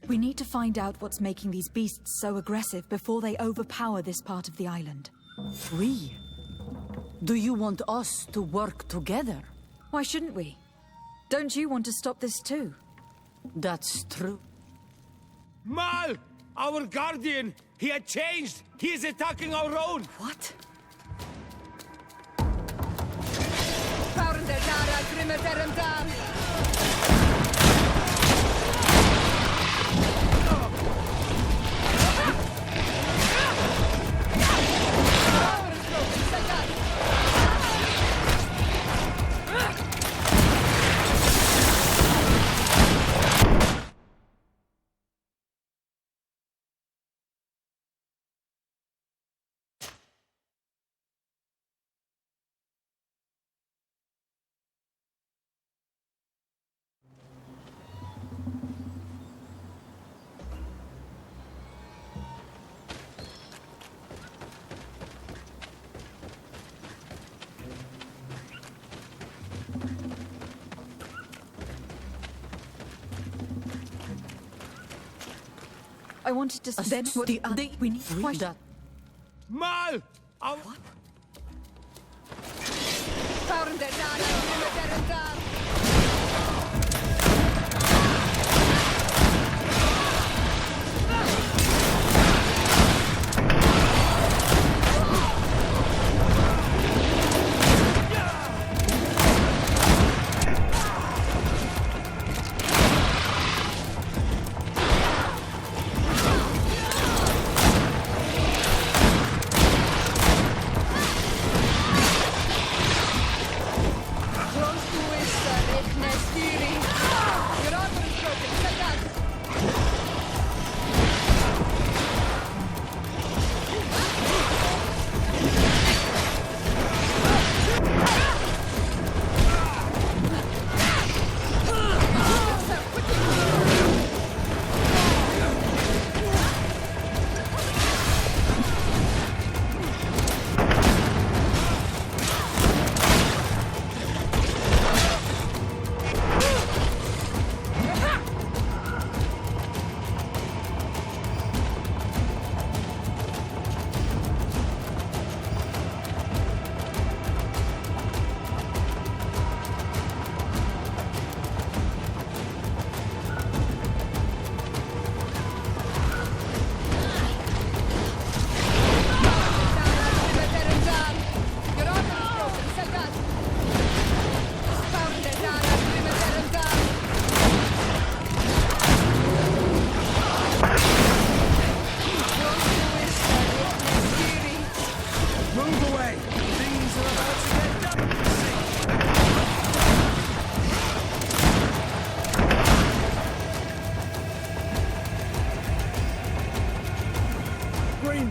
S3: We need to find out what's making these beasts so aggressive before they overpower this part of the island.
S16: We? Do you want us to work together?
S3: Why shouldn't we? Don't you want to stop this too?
S16: That's true.
S19: Mal! Our guardian! He had changed! He is attacking our own!
S16: What?
S3: I wanted to...
S16: Then what
S3: we need... Why
S16: that?
S19: Mal!
S16: What?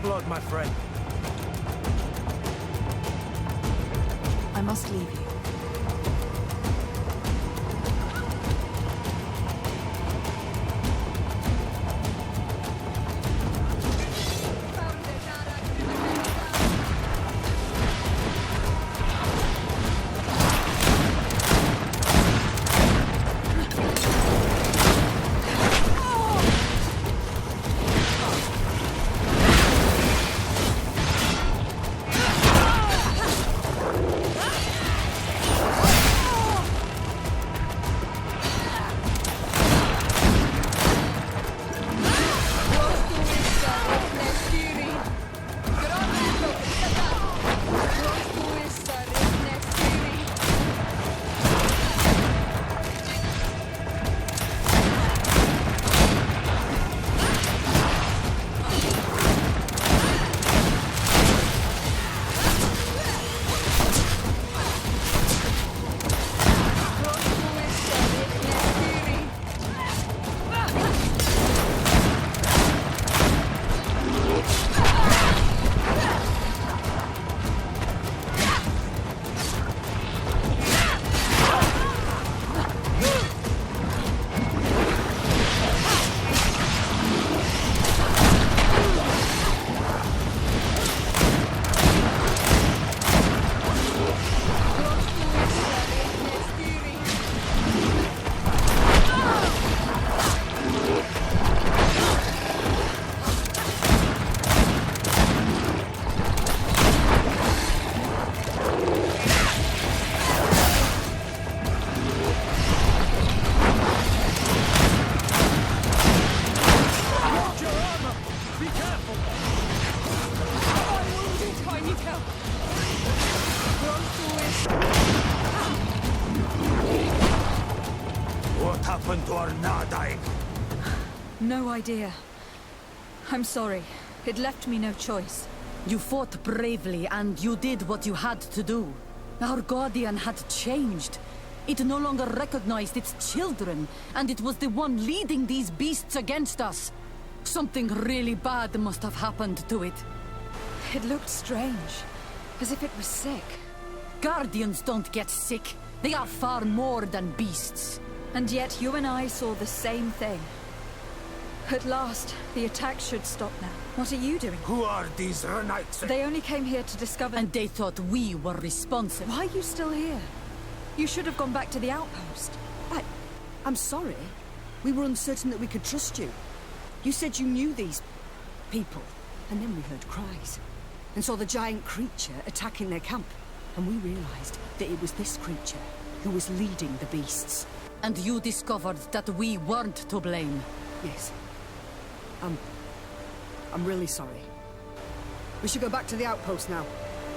S12: blood, my friend.
S3: I must leave you. No idea. I'm sorry. It left me no choice.
S16: You fought bravely, and you did what you had to do. Our Guardian had changed. It no longer recognized its children, and it was the one leading these beasts against us. Something really bad must have happened to it.
S3: It looked strange, as if it was sick.
S16: Guardians don't get sick. They are far more than beasts.
S3: And yet you and I saw the same thing. At last, the attack should stop now. What are you doing?
S19: Who are these Renites?
S3: They only came here to discover...
S16: And they thought we were responsible.
S3: Why are you still here? You should have gone back to the outpost.
S20: I'm sorry. We were uncertain that we could trust you. You said you knew these people, and then we heard cries, and saw the giant creature attacking their camp. And we realized that it was this creature who was leading the beasts.
S16: And you discovered that we weren't to blame.
S20: Yes. I'm really sorry. We should go back to the outpost now.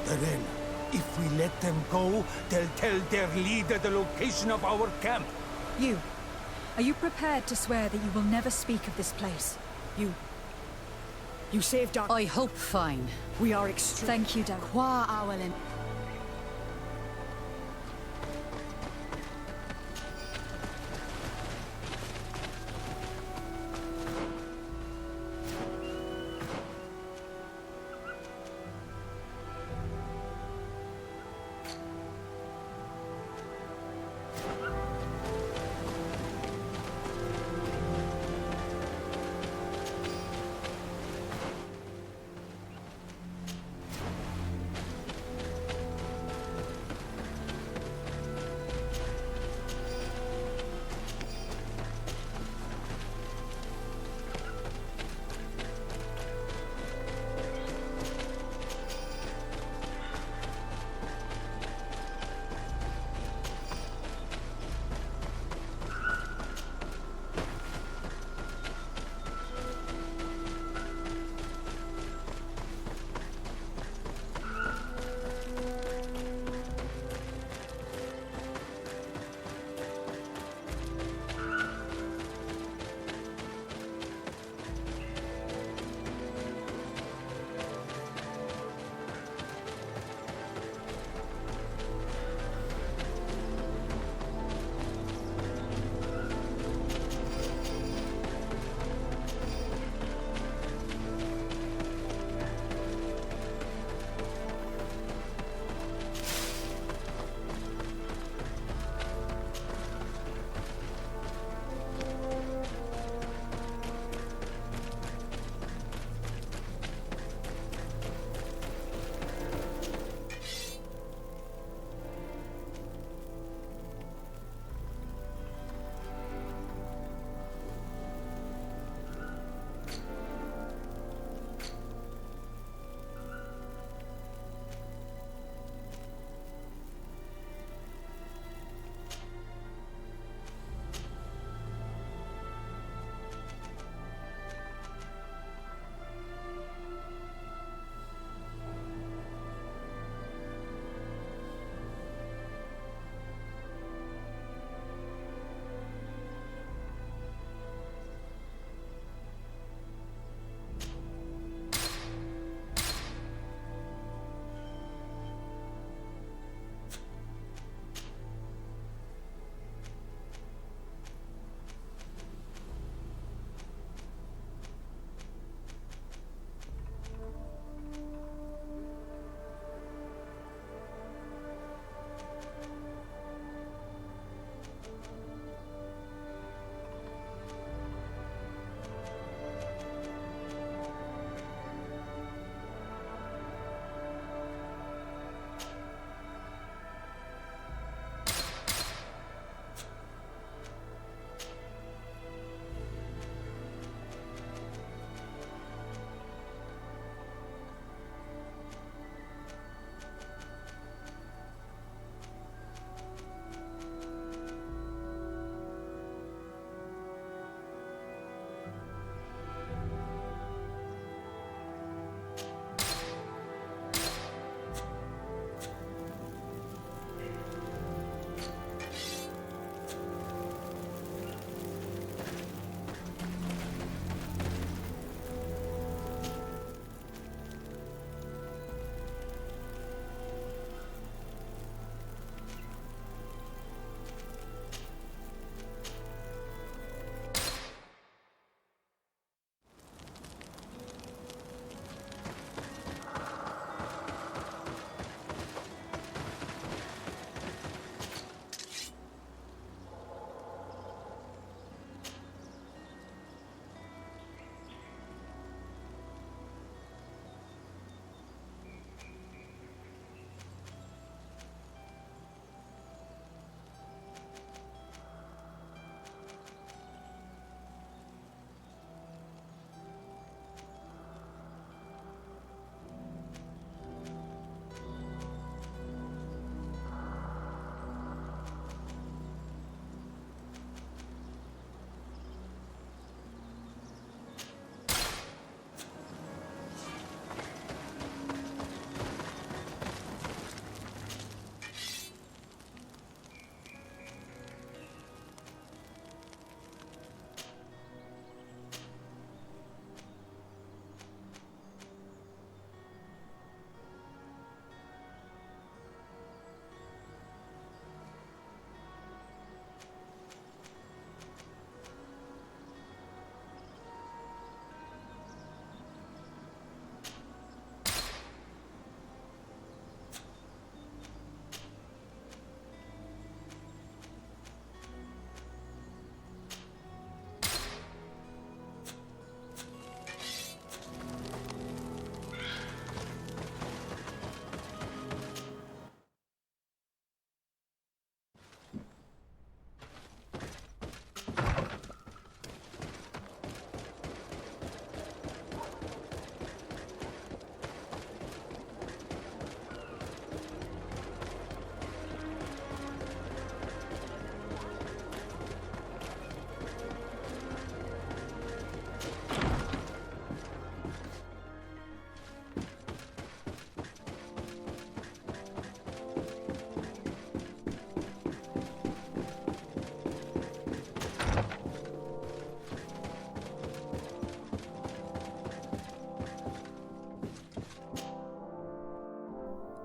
S19: Then, if we let them go, they'll tell their leader the location of our camp.
S3: Are you prepared to swear that you will never speak of this place?
S20: You saved our...
S16: I hope fine.
S20: We are extreme.
S3: Thank you, Dad.
S16: Qua awelen.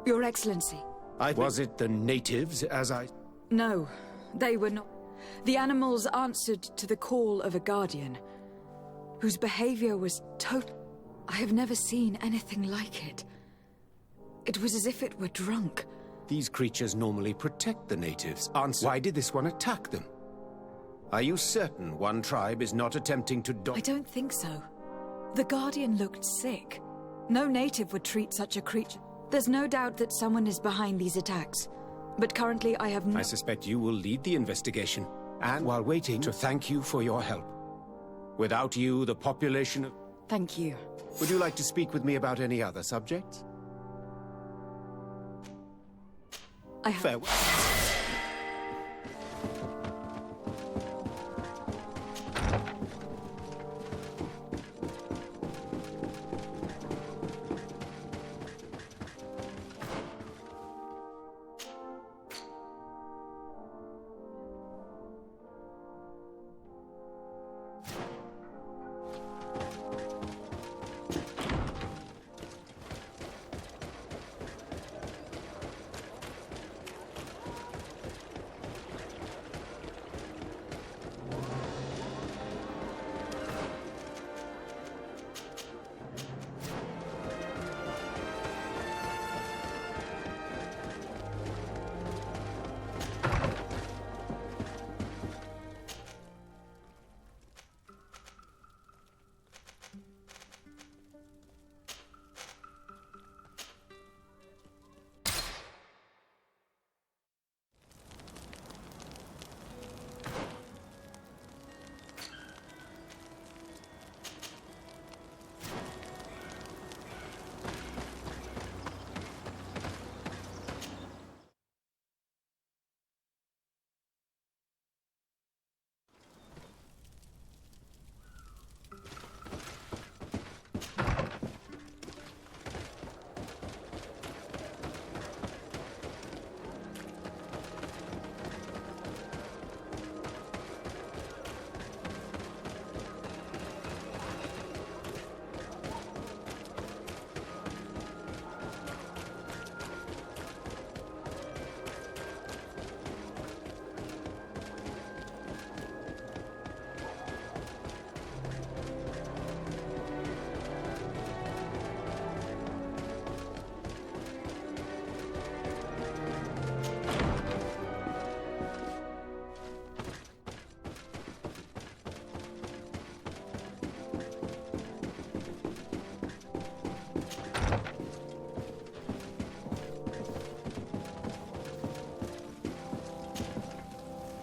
S3: Your Excellency.
S18: Was it the natives, as I...
S3: No, they were not. The animals answered to the call of a guardian, whose behavior was total. I have never seen anything like it. It was as if it were drunk.
S18: These creatures normally protect the natives. Answer, why did this one attack them? Are you certain one tribe is not attempting to
S3: I don't think so. The guardian looked sick. No native would treat such a creature. There's no doubt that someone is behind these attacks. But currently I have no...
S18: I suspect you will lead the investigation. And while waiting, to thank you for your help. Without you, the population of...
S3: Thank you.
S18: Would you like to speak with me about any other subjects?
S3: I have...
S18: Farewell.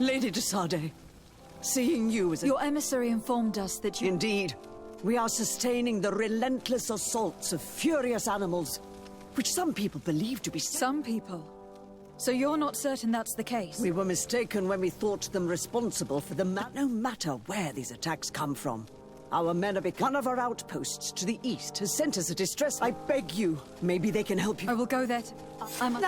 S20: Lady de Sardet, seeing you as a...
S3: Your emissary informed us that you...
S20: Indeed. We are sustaining the relentless assaults of furious animals, which some people believe to be...
S3: Some people? So you're not certain that's the case?
S20: We were mistaken when we thought them responsible for the no matter where these attacks come from. Our men are one of our outposts to the east has sent us a distress. I beg you, maybe they can help you.
S3: I will go there. I'm...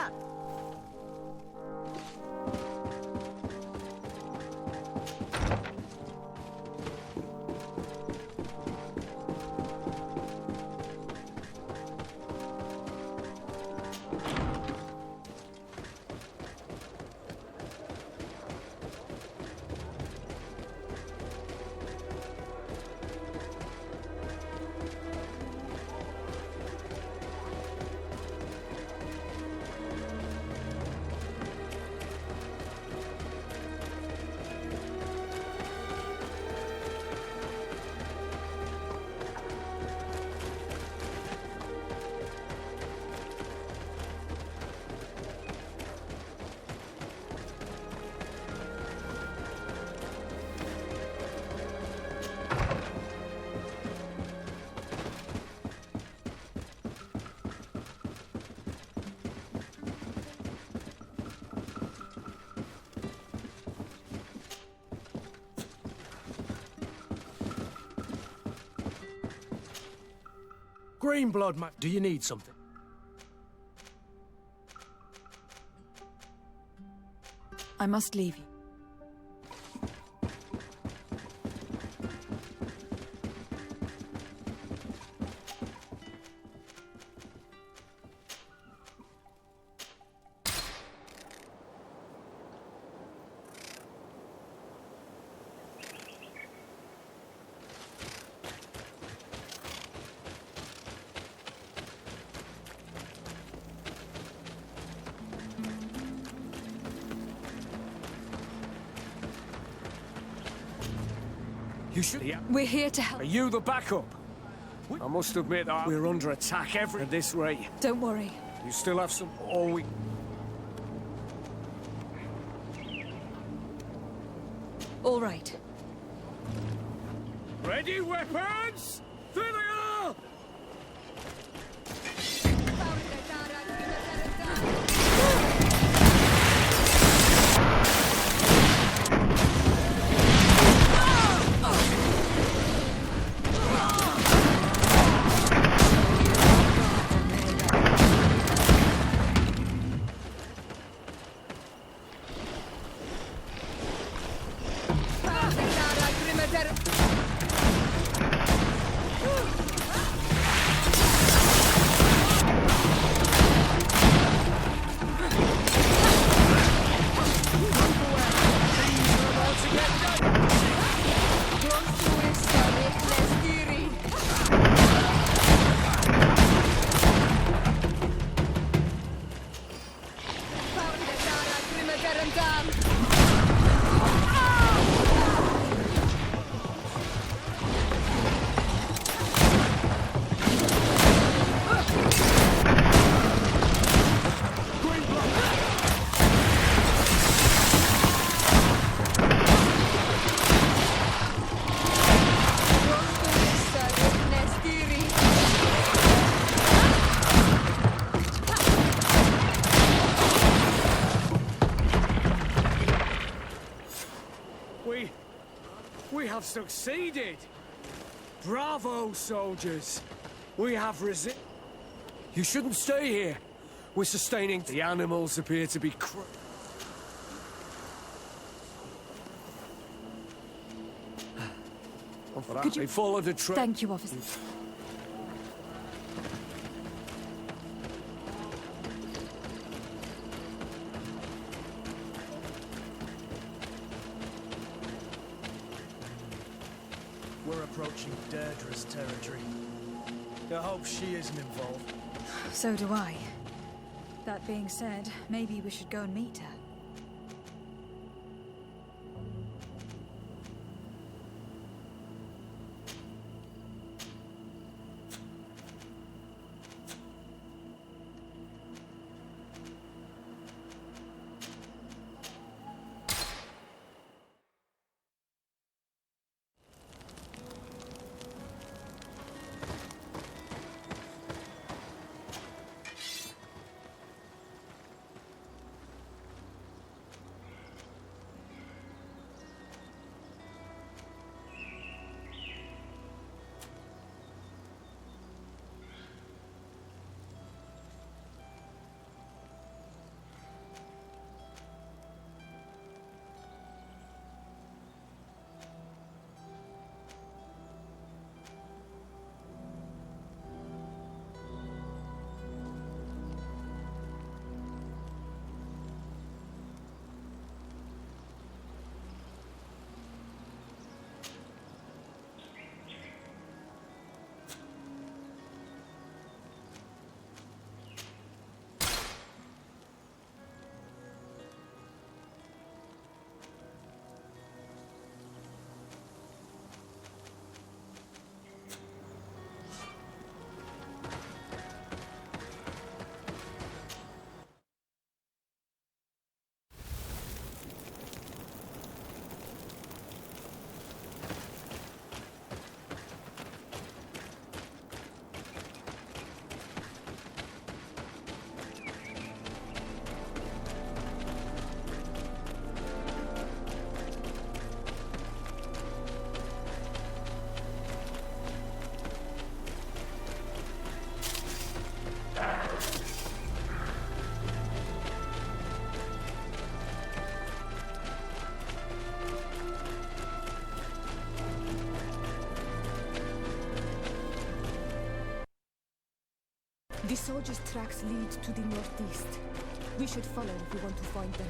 S12: Greenblood, do you need something?
S3: I must leave you.
S19: You should... Yeah.
S3: We're here to help.
S19: Are you the backup? I must admit that we're under attack at this rate.
S3: Don't worry.
S19: You still have some... Or we...
S3: All right.
S19: Ready, weapons? There they are! We have succeeded! Bravo, soldiers! We have You shouldn't stay here. We're sustaining... The animals appear to be
S3: Could you...
S19: They followed the trail.
S3: Thank you, officer.
S12: We're approaching Deirdre's territory. I hope she isn't involved.
S3: So do I. That being said, maybe we should go and meet her.
S17: The soldiers' tracks lead to the northeast. We should follow if we want to find them.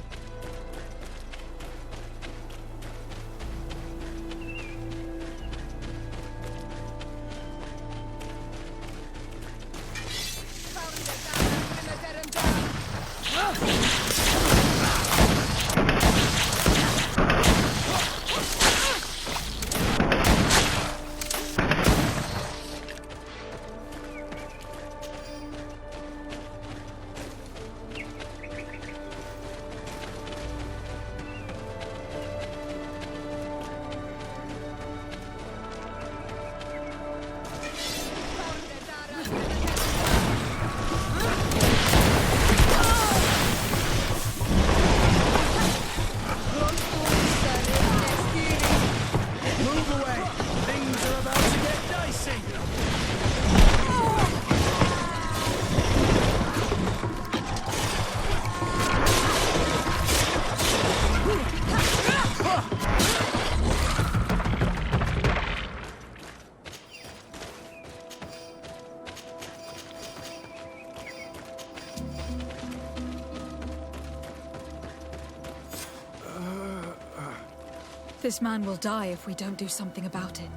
S3: This man will die if we don't do something about it.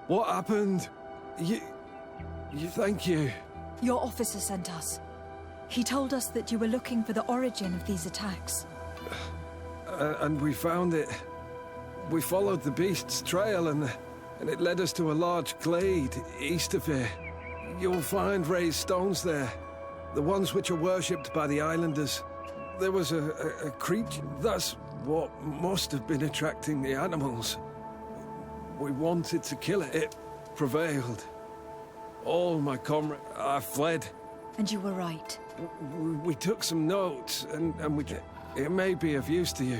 S19: What happened? You thank you.
S3: Your officer sent us. He told us that you were looking for the origin of these attacks.
S19: And we found it. We followed the beast's trail and it led us to a large glade east of here. You'll find raised stones there. The ones which are worshipped by the islanders. There was a creature. That's what must have been attracting the animals. We wanted to kill it. It prevailed. All my comrades... I fled.
S3: And you were right.
S19: We took some notes, and it may be of use to you.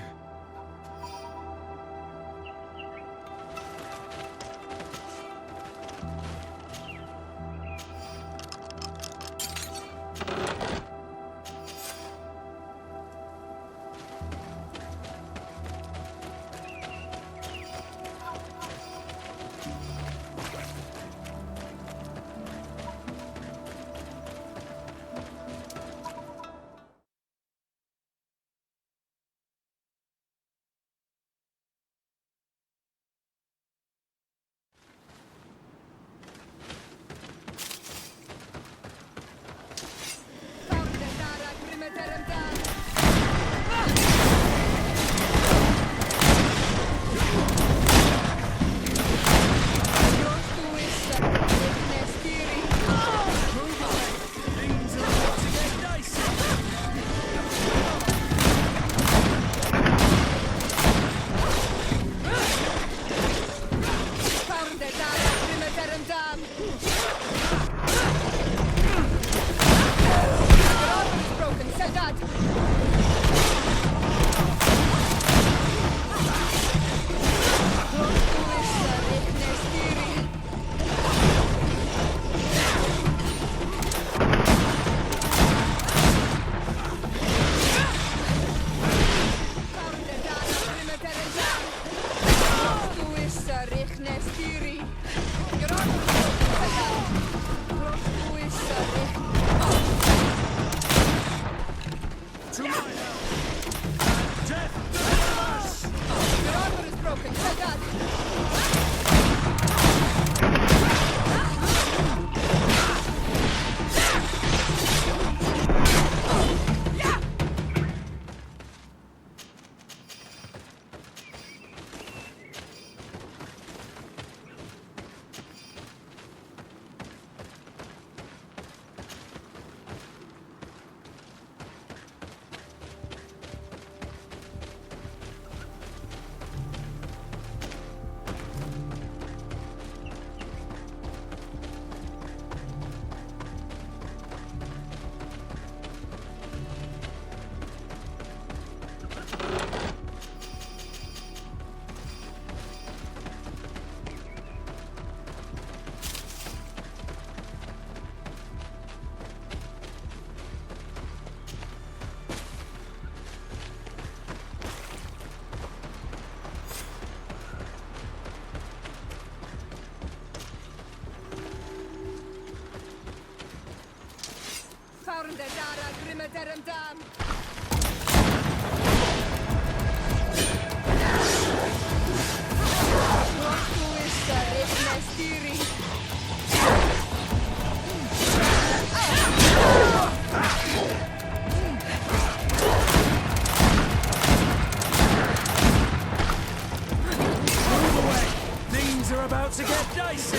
S19: Things are about to get dicey.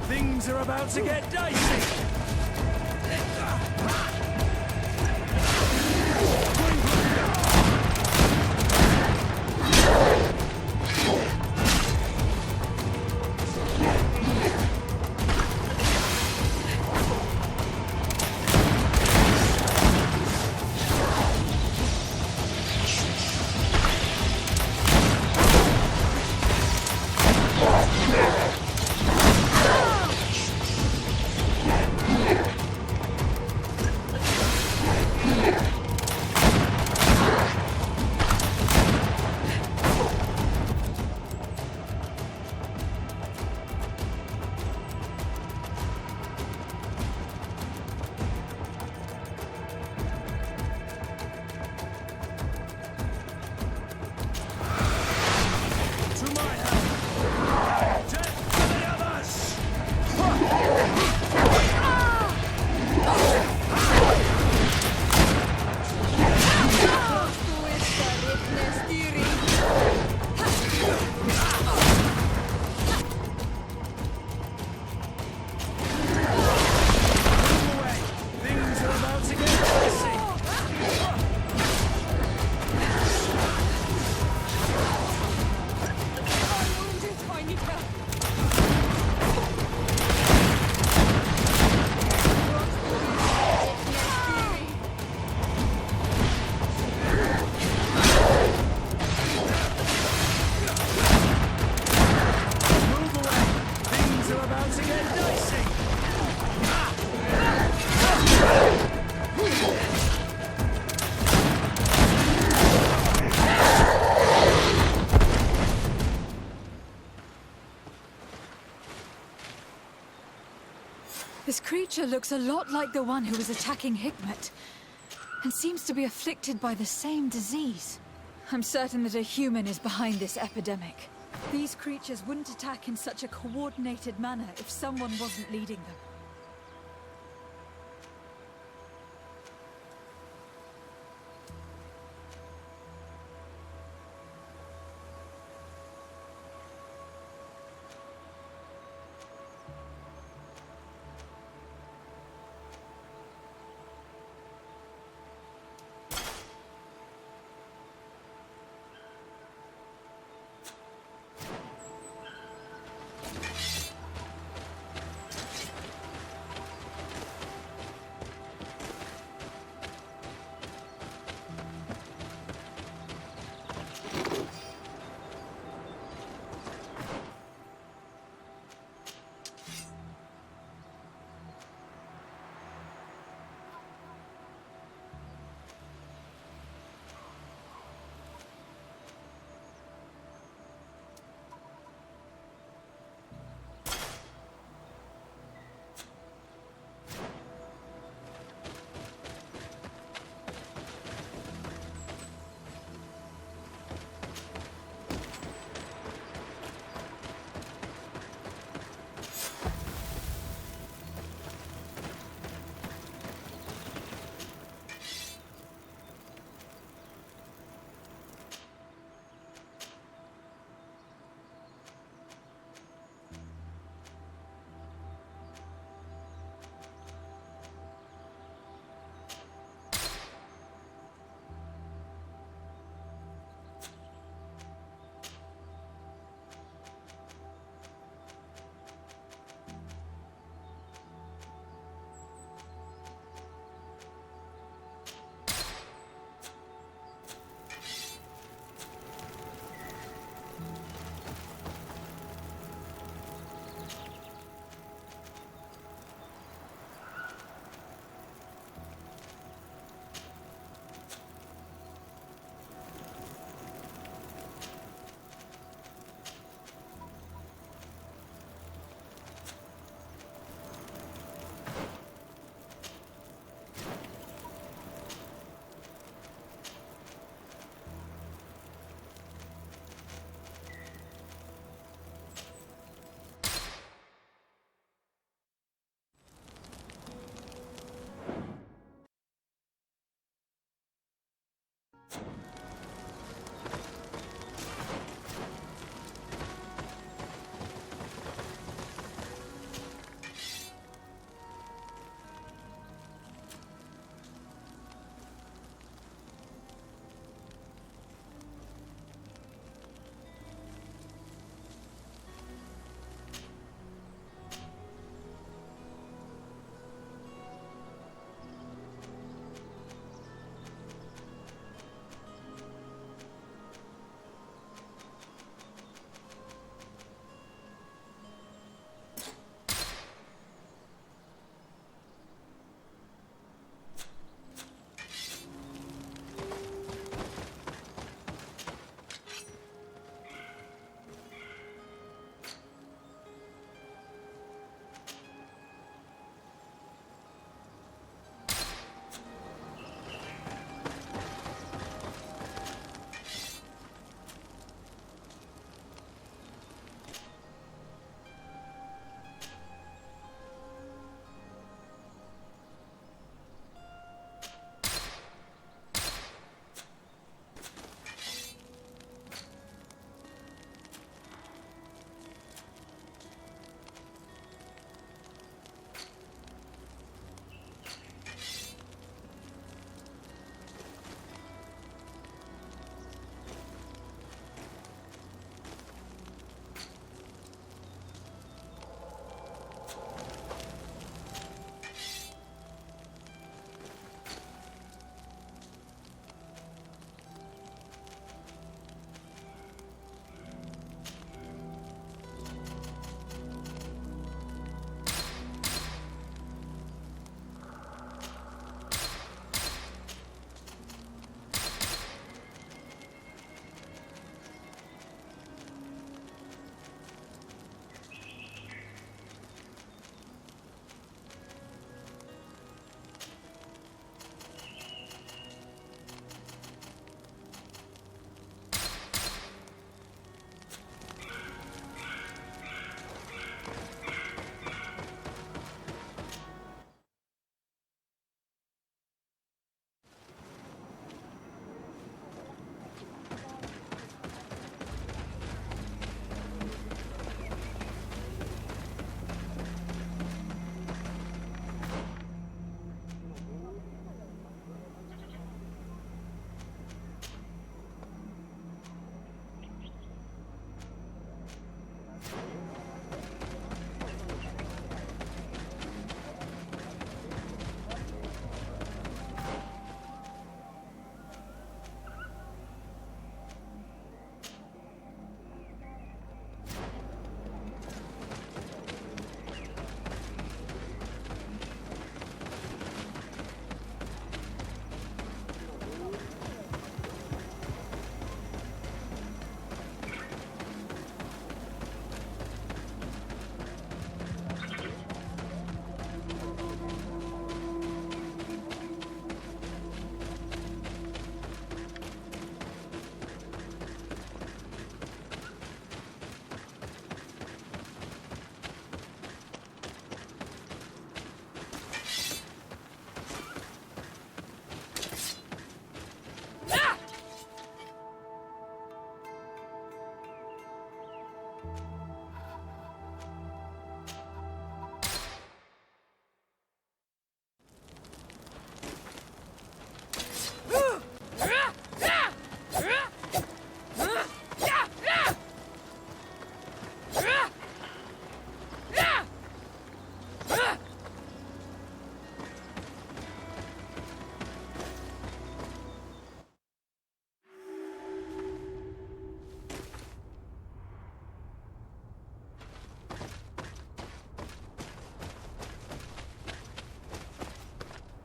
S19: Things are about to get dicey.
S3: This creature looks a lot like the one who was attacking Hikmet, and seems to be afflicted by the same disease. I'm certain that a human is behind this epidemic. These creatures wouldn't attack in such a coordinated manner if someone wasn't leading them.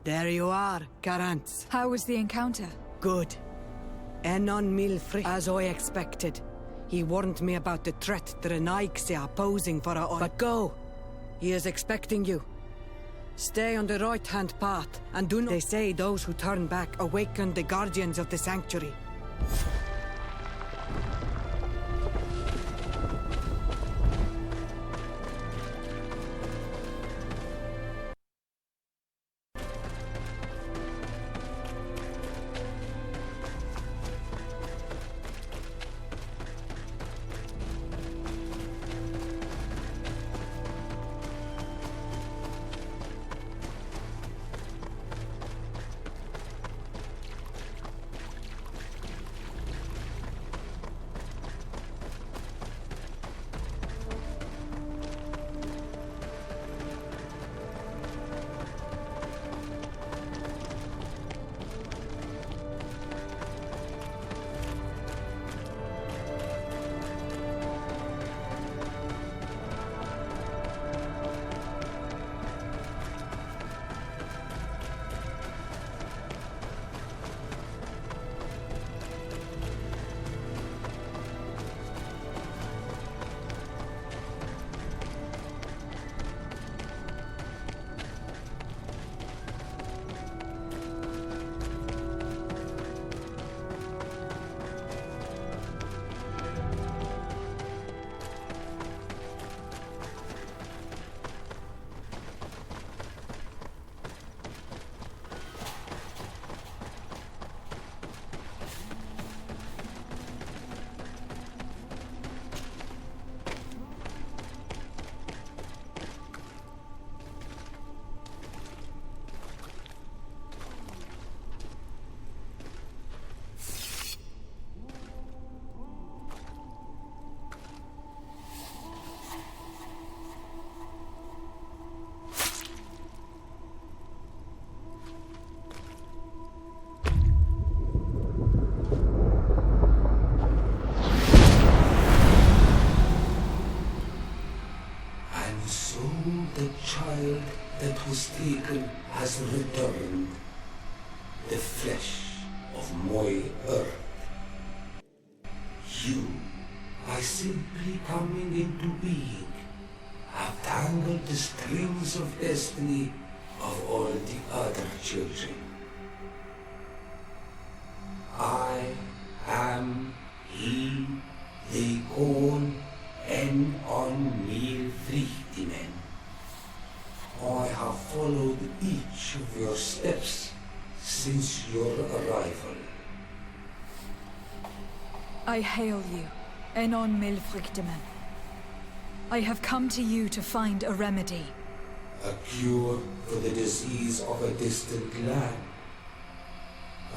S6: There you are, Garance.
S3: How was the encounter?
S6: Good. Enon Milfri, as I expected. He warned me about the threat the Renaigse are posing for our oil. But go! He is expecting you. Stay on the right-hand path, and do not... They say those who turn back awaken the guardians of the sanctuary.
S21: child that was taken has returned, the flesh of my earth. You, by simply coming into being, have tangled the strings of destiny of all the other children. I am he they call en on me Vrichtimen. I have followed each of your steps since your arrival.
S3: I hail you, Enon Milfrichteman. I have come to you to find a remedy.
S21: A cure for the disease of a distant land.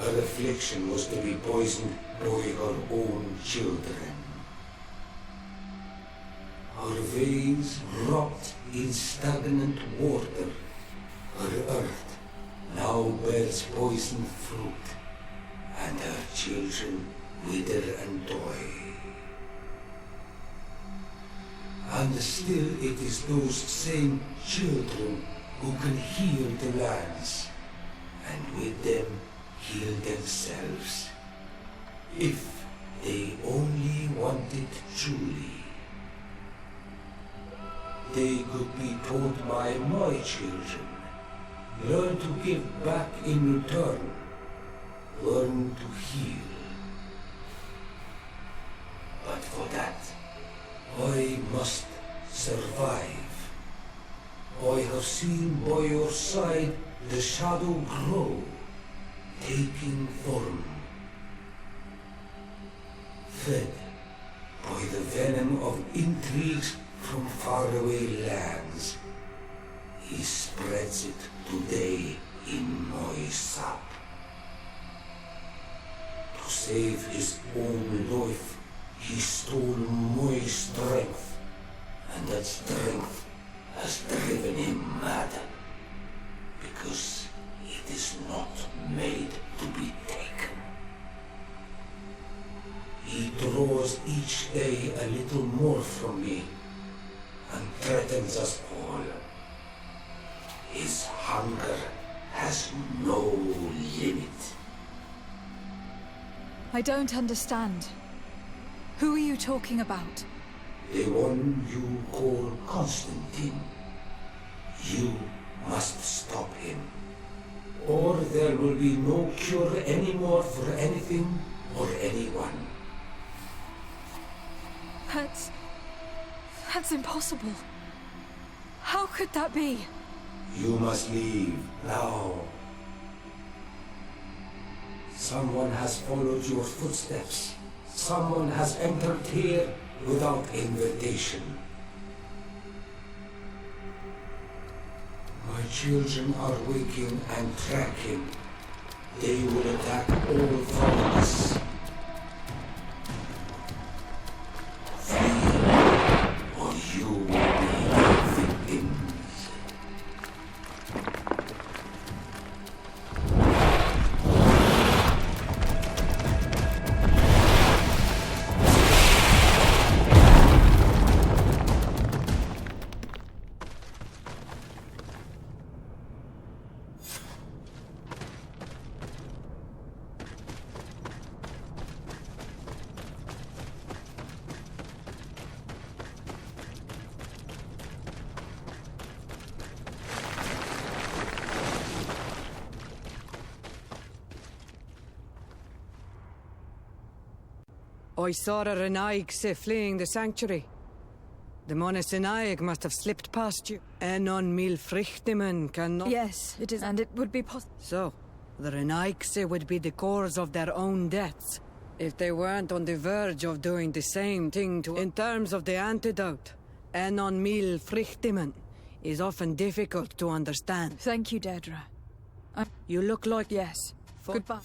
S21: Her affliction was to be poisoned by her own children. Her veins rot in stagnant water. Her earth now bears poisoned fruit, and her children wither and die. And still it is those same children who can heal the lands, and with them heal themselves, if they only want it truly. They could be taught by my children, learn to give back in return, learn to heal. But for that, I must survive. I have seen by your side the shadow grow, taking form. Fed by the venom of intrigues from faraway lands. He spreads it today in my sap. To save his own life, he stole my strength, and that strength has driven him mad. Because it is not made to be taken. He draws each day a little more from me, and threatens us all. His hunger has no limit.
S3: I don't understand. Who are you talking about?
S21: The one you call Constantine. You must stop him, or there will be no cure anymore for anything or anyone.
S3: That's impossible. How could that be?
S21: You must leave now. Someone has followed your footsteps. Someone has entered here without invitation. My children are waking and tracking. They will attack all from us. Flee, or you will be their victims.
S6: I saw a Renaigse fleeing the sanctuary. The Monasenaig must have slipped past you. Enon mil frichtimen cannot...
S3: Yes, it is, and it would be
S6: So, the Renaigse would be the cause of their own deaths, if they weren't on the verge of doing the same thing to... In terms of the antidote, Enon mil frichtimen is often difficult to understand.
S3: Thank you, Dedra.
S6: You look like...
S3: Yes. Goodbye.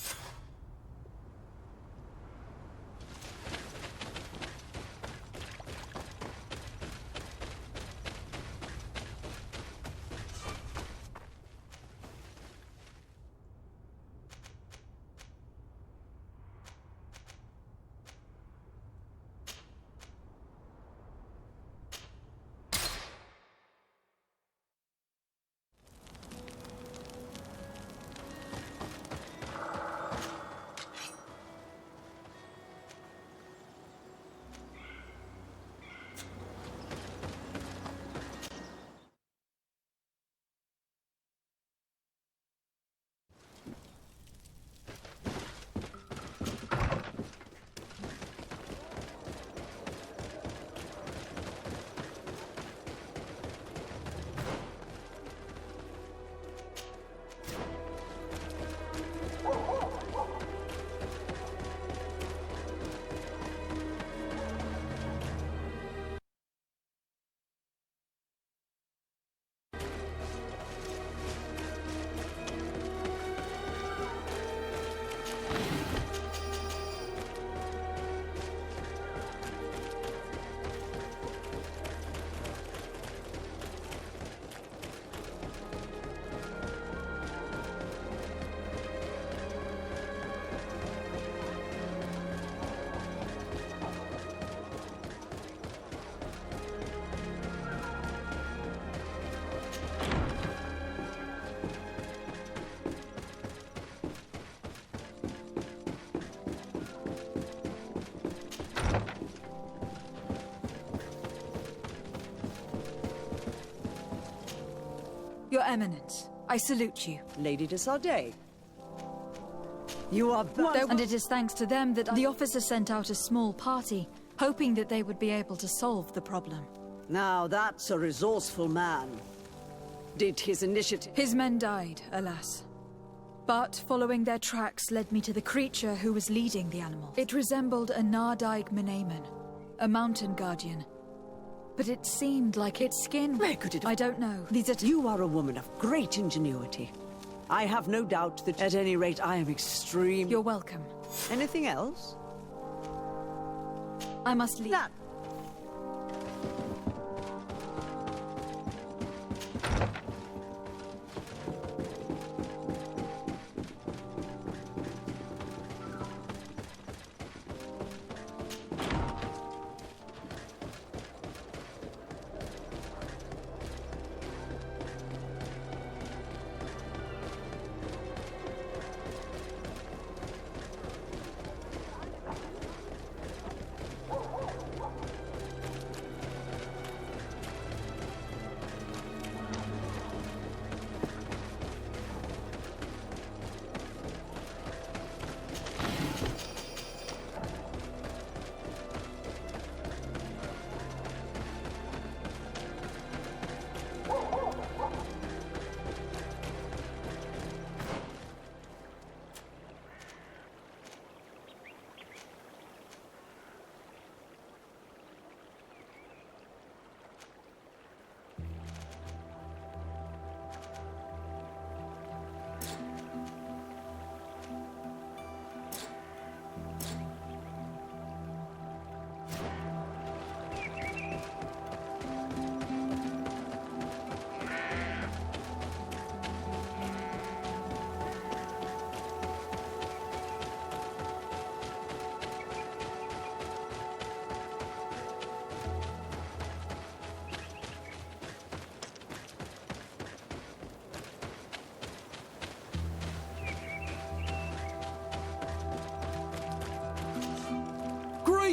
S3: Your Eminence, I salute you.
S7: Lady de Sardet. You are back.
S3: And it is thanks to them that the officer sent out a small party, hoping that they would be able to solve the problem.
S7: Now that's a resourceful man. Did his initiative...
S3: His men died, alas. But following their tracks led me to the creature who was leading the animal. It resembled a Nardaig Menaemon, a mountain guardian. But it seemed like its skin...
S7: Where could it...
S3: I don't know. These are...
S7: You are a woman of great ingenuity. I have no doubt that, at any rate, I am extreme...
S3: You're welcome.
S7: Anything else?
S3: I must leave.
S7: That...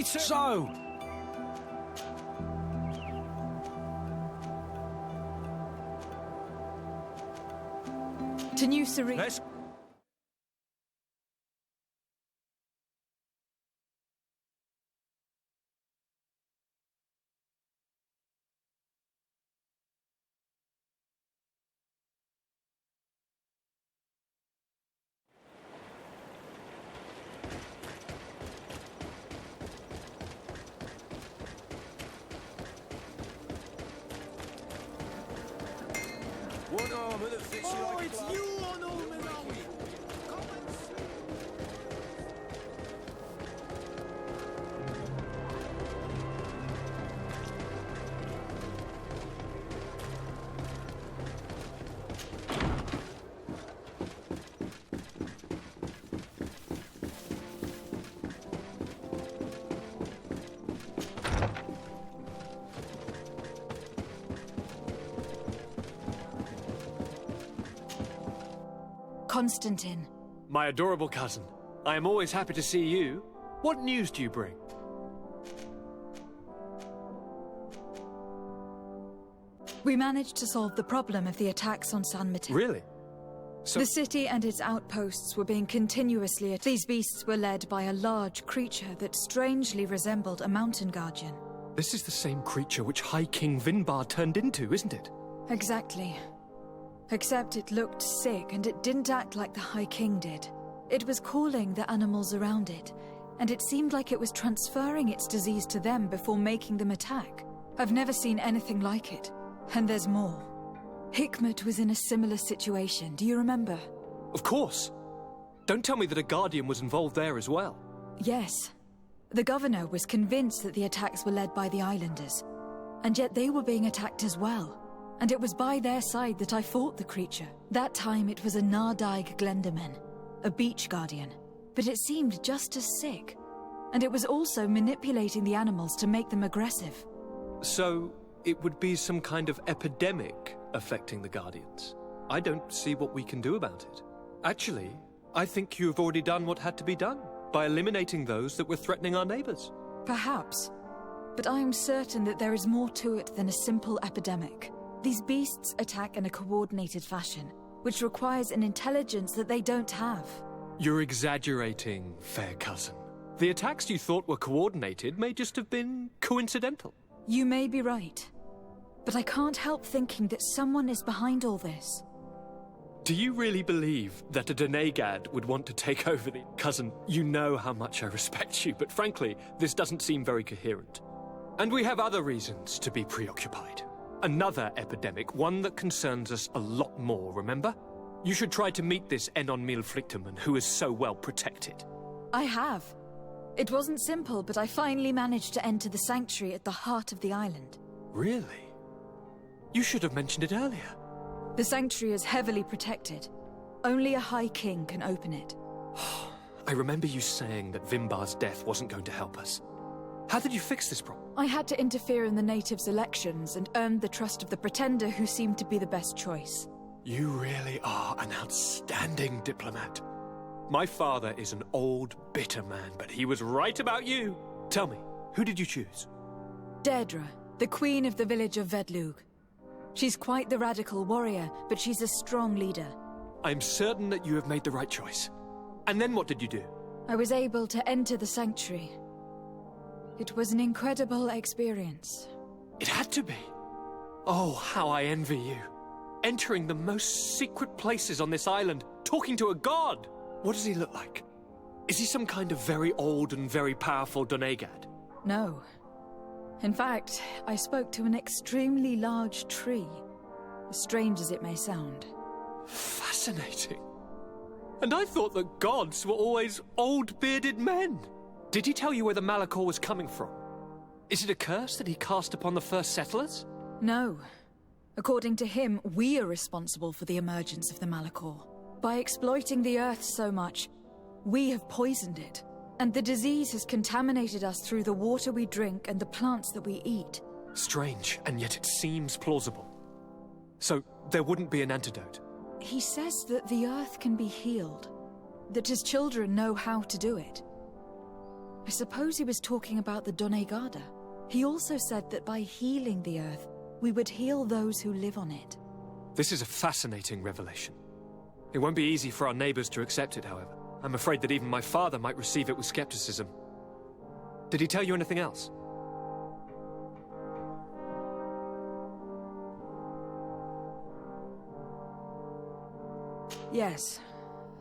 S19: So...
S3: To New Serene.
S19: Let's...
S1: One armor that fits you like it's you on Ulmenawi! Come and see!
S3: Constantine.
S14: My adorable cousin. I am always happy to see you. What news do you bring?
S3: We managed to solve the problem of the attacks on San Mateo.
S14: Really? So
S3: the city and its outposts were being continuously attacked. These beasts were led by a large creature that strangely resembled a mountain guardian.
S14: this is the same creature which High King Vinbar turned into, isn't it?
S3: Exactly. Except it looked sick and it didn't act like the High King did. It was calling the animals around it, and it seemed like it was transferring its disease to them before making them attack. I've never seen anything like it. And there's more. Hikmet was in a similar situation, do you remember?
S14: Of course. Don't tell me that a Guardian was involved there as well.
S3: Yes. The governor was convinced that the attacks were led by the islanders, and yet they were being attacked as well. And it was by their side that I fought the creature. That time it was a Nardaig Glenderman, a beach guardian, but it seemed just as sick. And it was also manipulating the animals to make them aggressive.
S14: So, it would be some kind of epidemic affecting the Guardians. I don't see what we can do about it. Actually, I think you've already done what had to be done, by eliminating those that were threatening our neighbors.
S3: Perhaps. But I am certain that there is more to it than a simple epidemic. These beasts attack in a coordinated fashion, which requires an intelligence that they don't have.
S14: You're exaggerating, fair cousin. The attacks you thought were coordinated may just have been coincidental.
S3: You may be right. But I can't help thinking that someone is behind all this.
S14: Do you really believe that a Denegad would want to take over the... Cousin, you know how much I respect you, but frankly, this doesn't seem very coherent. And we have other reasons to be preoccupied. Another epidemic, one that concerns us a lot more, remember? You should try to meet this Enon Milflicterman, who is so well protected.
S3: I have. It wasn't simple, but I finally managed to enter the sanctuary at the heart of the island.
S14: Really? You should have mentioned it earlier.
S3: The sanctuary is heavily protected. Only a High King can open it.
S14: I remember you saying that Vimbar's death wasn't going to help us. How did you fix this problem?
S3: I had to interfere in the natives' elections and earned the trust of the Pretender, who seemed to be the best choice.
S14: You really are an outstanding diplomat. My father is an old, bitter man, but he was right about you. Tell me, who did you choose?
S3: Deirdre, the queen of the village of Vedlug. She's quite the radical warrior, but she's a strong leader.
S14: I'm certain that you have made the right choice. And then what did you do?
S3: I was able to enter the sanctuary. It was an incredible experience.
S14: It had to be. Oh, how I envy you. Entering the most secret places on this island, talking to a god. What does he look like? Is he some kind of very old and very powerful Donegad?
S3: No. In fact, I spoke to an extremely large tree. As strange as it may sound.
S14: Fascinating. And I thought that gods were always old, bearded men. Did he tell you where the Malachor was coming from? Is it a curse that he cast upon the first settlers?
S3: No. According to him, we are responsible for the emergence of the Malachor. By exploiting the Earth so much, we have poisoned it. And the disease has contaminated us through the water we drink and the plants that we eat.
S14: Strange, and yet it seems plausible. So, there wouldn't be an antidote?
S3: He says that the Earth can be healed. That his children know how to do it. I suppose he was talking about the Donegada. He also said that by healing the Earth, we would heal those who live on it.
S14: This is a fascinating revelation. It won't be easy for our neighbors to accept it, however. I'm afraid that even my father might receive it with skepticism. Did he tell you anything else?
S3: Yes.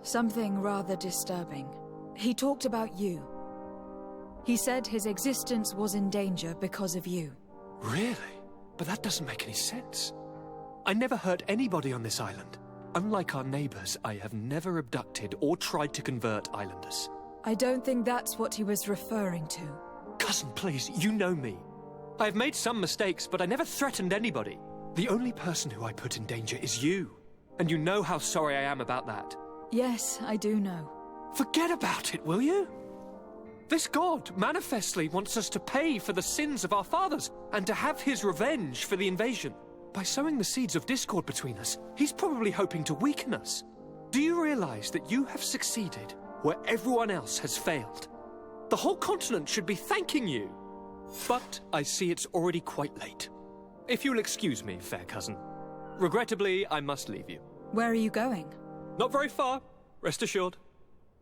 S3: Something rather disturbing. He talked about you. He said his existence was in danger because of you.
S14: Really? But that doesn't make any sense. I never hurt anybody on this island. Unlike our neighbors, I have never abducted or tried to convert islanders.
S3: I don't think that's what he was referring to.
S14: Cousin, please, you know me. I have made some mistakes, but I never threatened anybody. The only person who I put in danger is you. And you know how sorry I am about that.
S3: Yes, I do know.
S14: Forget about it, will you? This god manifestly wants us to pay for the sins of our fathers and to have his revenge for the invasion. By sowing the seeds of discord between us, he's probably hoping to weaken us. Do you realize that you have succeeded where everyone else has failed? The whole continent should be thanking you. But I see it's already quite late. If you'll excuse me, fair cousin. Regrettably, I must leave you.
S3: Where are you going?
S14: Not very far, rest assured.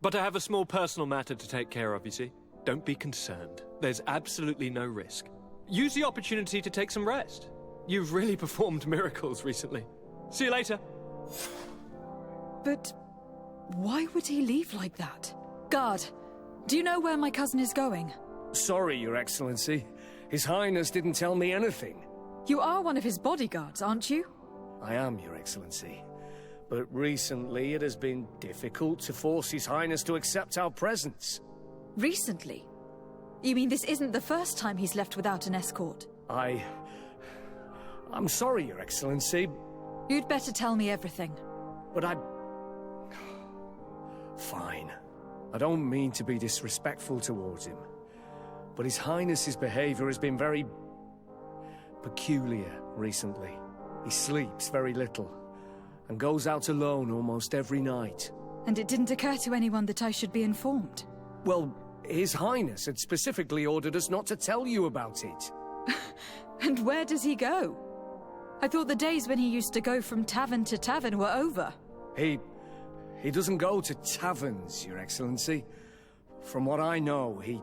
S14: But I have a small personal matter to take care of, you see. Don't be concerned. There's absolutely no risk. Use the opportunity to take some rest. You've really performed miracles recently. See you later.
S3: But why would he leave like that? Guard, do you know where my cousin is going?
S19: Sorry, Your Excellency. His Highness didn't tell me anything.
S3: You are one of his bodyguards, aren't you?
S19: I am, Your Excellency. But recently it has been difficult to force His Highness to accept our presence.
S3: Recently? You mean this isn't the first time he's left without an escort?
S19: I'm sorry, Your Excellency.
S3: You'd better tell me everything.
S19: But Fine. I don't mean to be disrespectful towards him. But His Highness's behavior has been very peculiar recently. He sleeps very little, and goes out alone almost every night.
S3: And it didn't occur to anyone that I should be informed?
S19: Well, His Highness had specifically ordered us not to tell you about it.
S3: And where does he go? I thought the days when he used to go from tavern to tavern were over.
S19: He doesn't go to taverns, Your Excellency. From what I know, he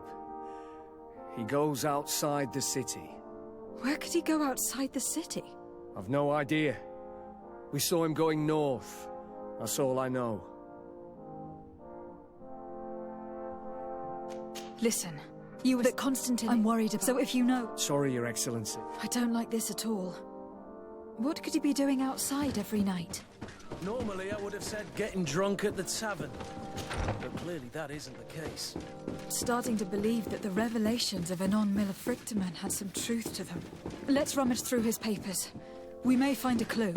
S19: goes outside the city.
S3: Where could he go outside the city?
S19: I've no idea. We saw him going north. That's all I know.
S3: Listen, You were... But Constantine, I'm worried about... So if you know...
S12: Sorry, Your Excellency.
S3: I don't like this at all. What could he be doing outside every night?
S12: Normally, I would have said getting drunk at the tavern. But clearly that isn't the case.
S3: Starting to believe that the revelations of Anon Millefrictaman had some truth to them. Let's rummage through his papers. We may find a clue.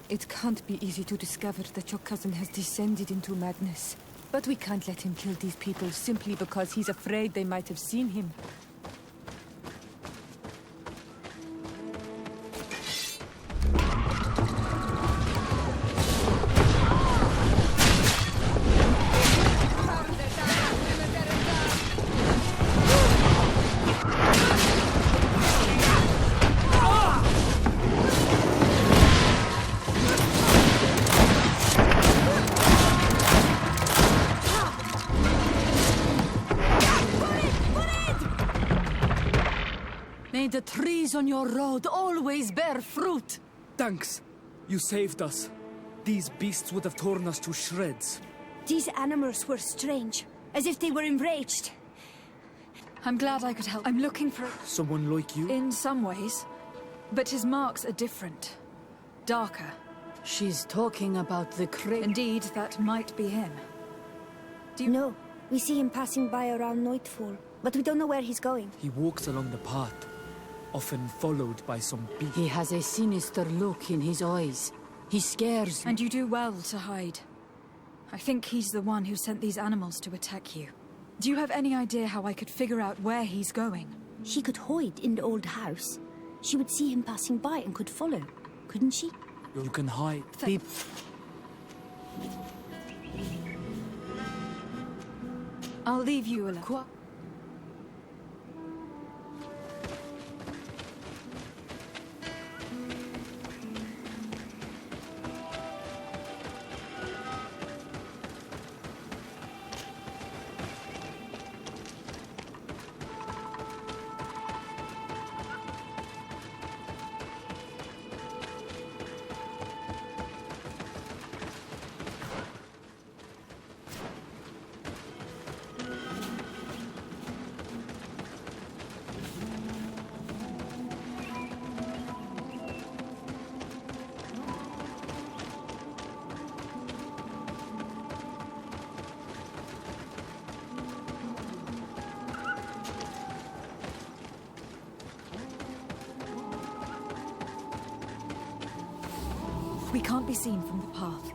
S17: It can't be easy to discover that your cousin has descended into madness. But we can't let him kill these people simply because he's afraid they might have seen him.
S16: May the trees on your road always bear fruit.
S12: Thanks. You saved us. These beasts would have torn us to shreds.
S8: These animals were strange, as if they were enraged.
S3: I'm glad I could help. I'm looking for...
S12: Someone like you?
S3: In some ways. But his marks are different. Darker.
S16: She's talking about the
S3: Indeed, that might be him.
S8: No, we see him passing by around nightfall, but we don't know where he's going.
S12: He walks along the path, often followed by some beast.
S16: He has a sinister look in his eyes. He scares me.
S3: And you do well to hide. I think he's the one who sent these animals to attack you. Do you have any idea how I could figure out where he's going?
S8: She could hide in the old house. She would see him passing by and could follow, couldn't she?
S12: You can hide.
S3: I'll leave you alone. We can't be seen from the path.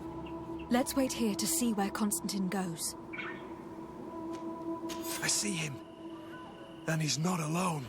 S3: Let's wait here to see where Constantine goes.
S12: I see him. And he's not alone.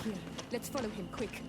S17: Here. Let's follow him, quick.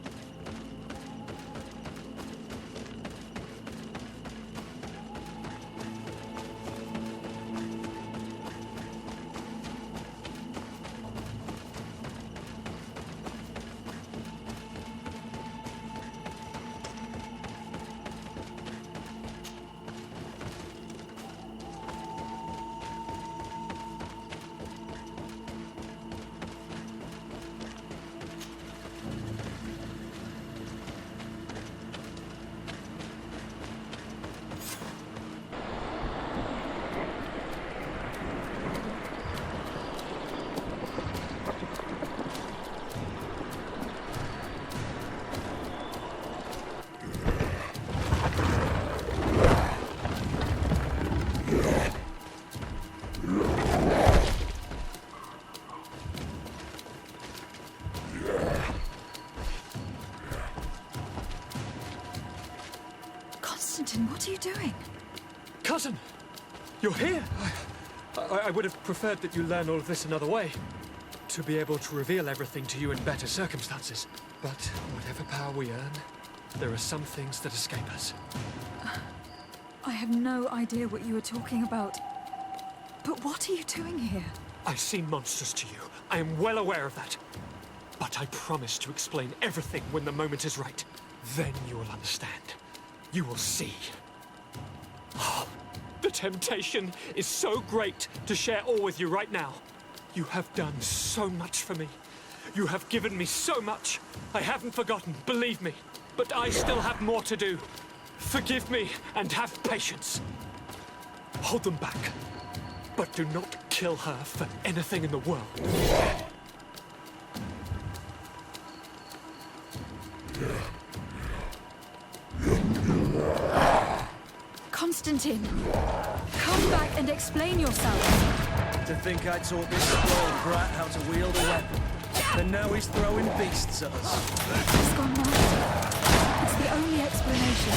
S3: What are you doing?
S14: Cousin! You're here! I would have preferred that you learn all of this another way. To be able to reveal everything to you in better circumstances. But whatever power we earn, there are some things that escape us.
S3: I have no idea what you were talking about. But what are you doing here?
S14: I seem monstrous to you. I am well aware of that. But I promise to explain everything when the moment is right. Then you will understand. You will see. Oh, the temptation is so great to share all with you right now. You have done so much for me. You have given me so much. I haven't forgotten, believe me. But I still have more to do. Forgive me and have patience. Hold them back. But do not kill her for anything in the world.
S3: Constantine, come back and explain yourself.
S12: To think I taught this spoiled brat how to wield a weapon. And now he's throwing beasts at us.
S3: He's gone mad. It's the only explanation.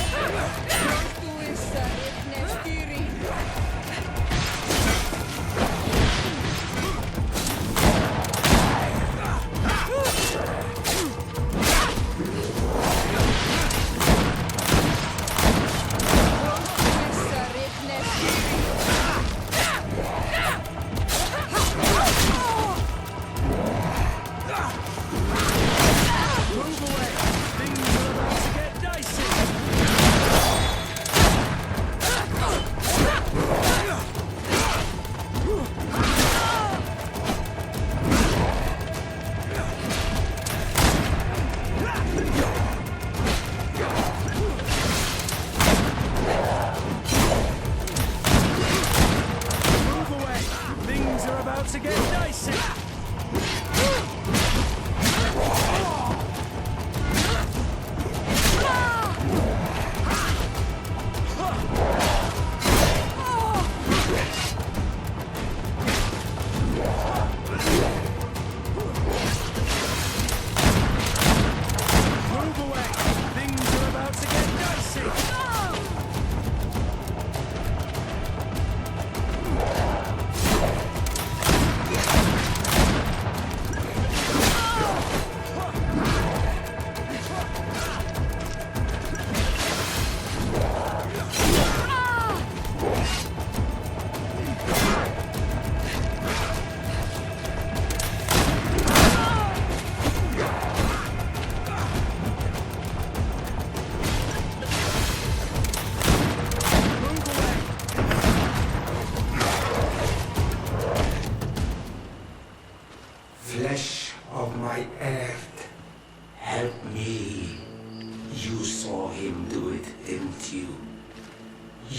S12: Move away! Things are about to get dicey!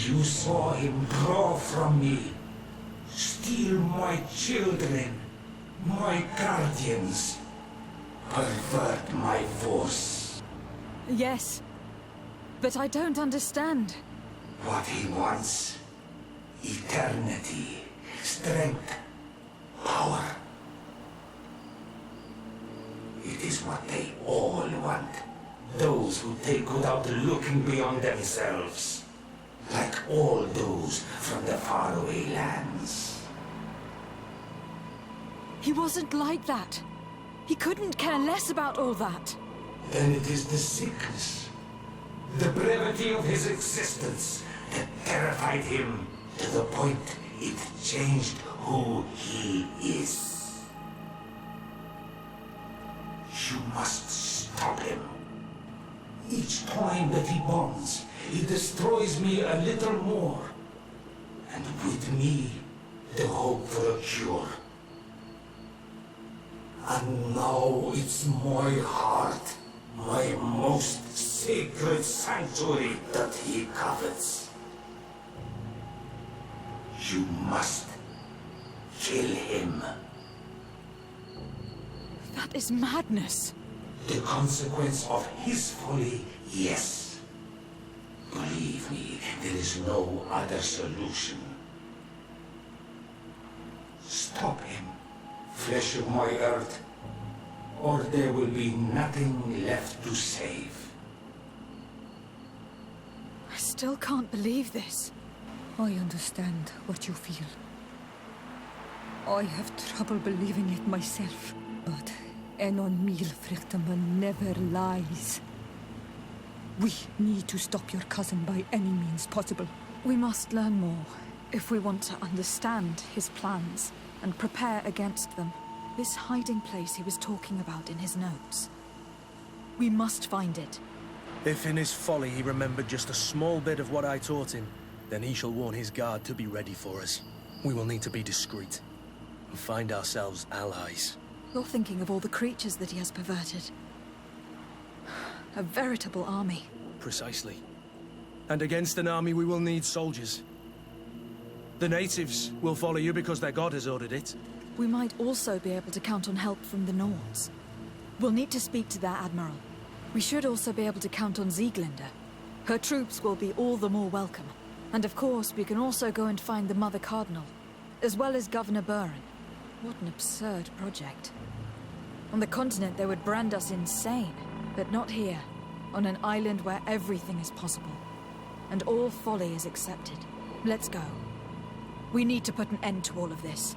S21: You saw him draw from me, steal my children, my guardians, pervert my force.
S3: Yes, but I don't understand.
S21: What he wants: eternity, strength, power. It is what they all want. Those who take without looking beyond themselves. Like all those from the faraway lands.
S3: He wasn't like that. He couldn't care less about all that.
S21: Then it is the sickness, the brevity of his existence that terrified him to the point it changed who he is. You must stop him. Each time that he bonds, he destroys me a little more. And with me, the hope for a cure. And now it's my heart, my most sacred sanctuary that he covets. You must kill him.
S3: That is madness.
S21: The consequence of his folly, yes. Believe me, there is no other solution. Stop him, flesh of my earth, or there will be nothing left to save.
S3: I still can't believe this.
S17: I understand what you feel. I have trouble believing it myself, but Enon Milfrichtaman never lies. We need to stop your cousin by any means possible.
S3: We must learn more if we want to understand his plans and prepare against them. This hiding place he was talking about in his notes. We must find it.
S12: If in his folly he remembered just a small bit of what I taught him, then he shall warn his guard to be ready for us. We will need to be discreet and find ourselves allies.
S3: You're thinking of all the creatures that he has perverted. A veritable army.
S12: Precisely. And against an army we will need soldiers. The natives will follow you because their god has ordered it.
S3: We might also be able to count on help from the Nords. We'll need to speak to their admiral. We should also be able to count on Sieglinde. Her troops will be all the more welcome. And of course, we can also go and find the Mother Cardinal, as well as Governor Buren. What an absurd project. On the continent, they would brand us insane, but not here, on an island where everything is possible, and all folly is accepted. Let's go. We need to put an end to all of this.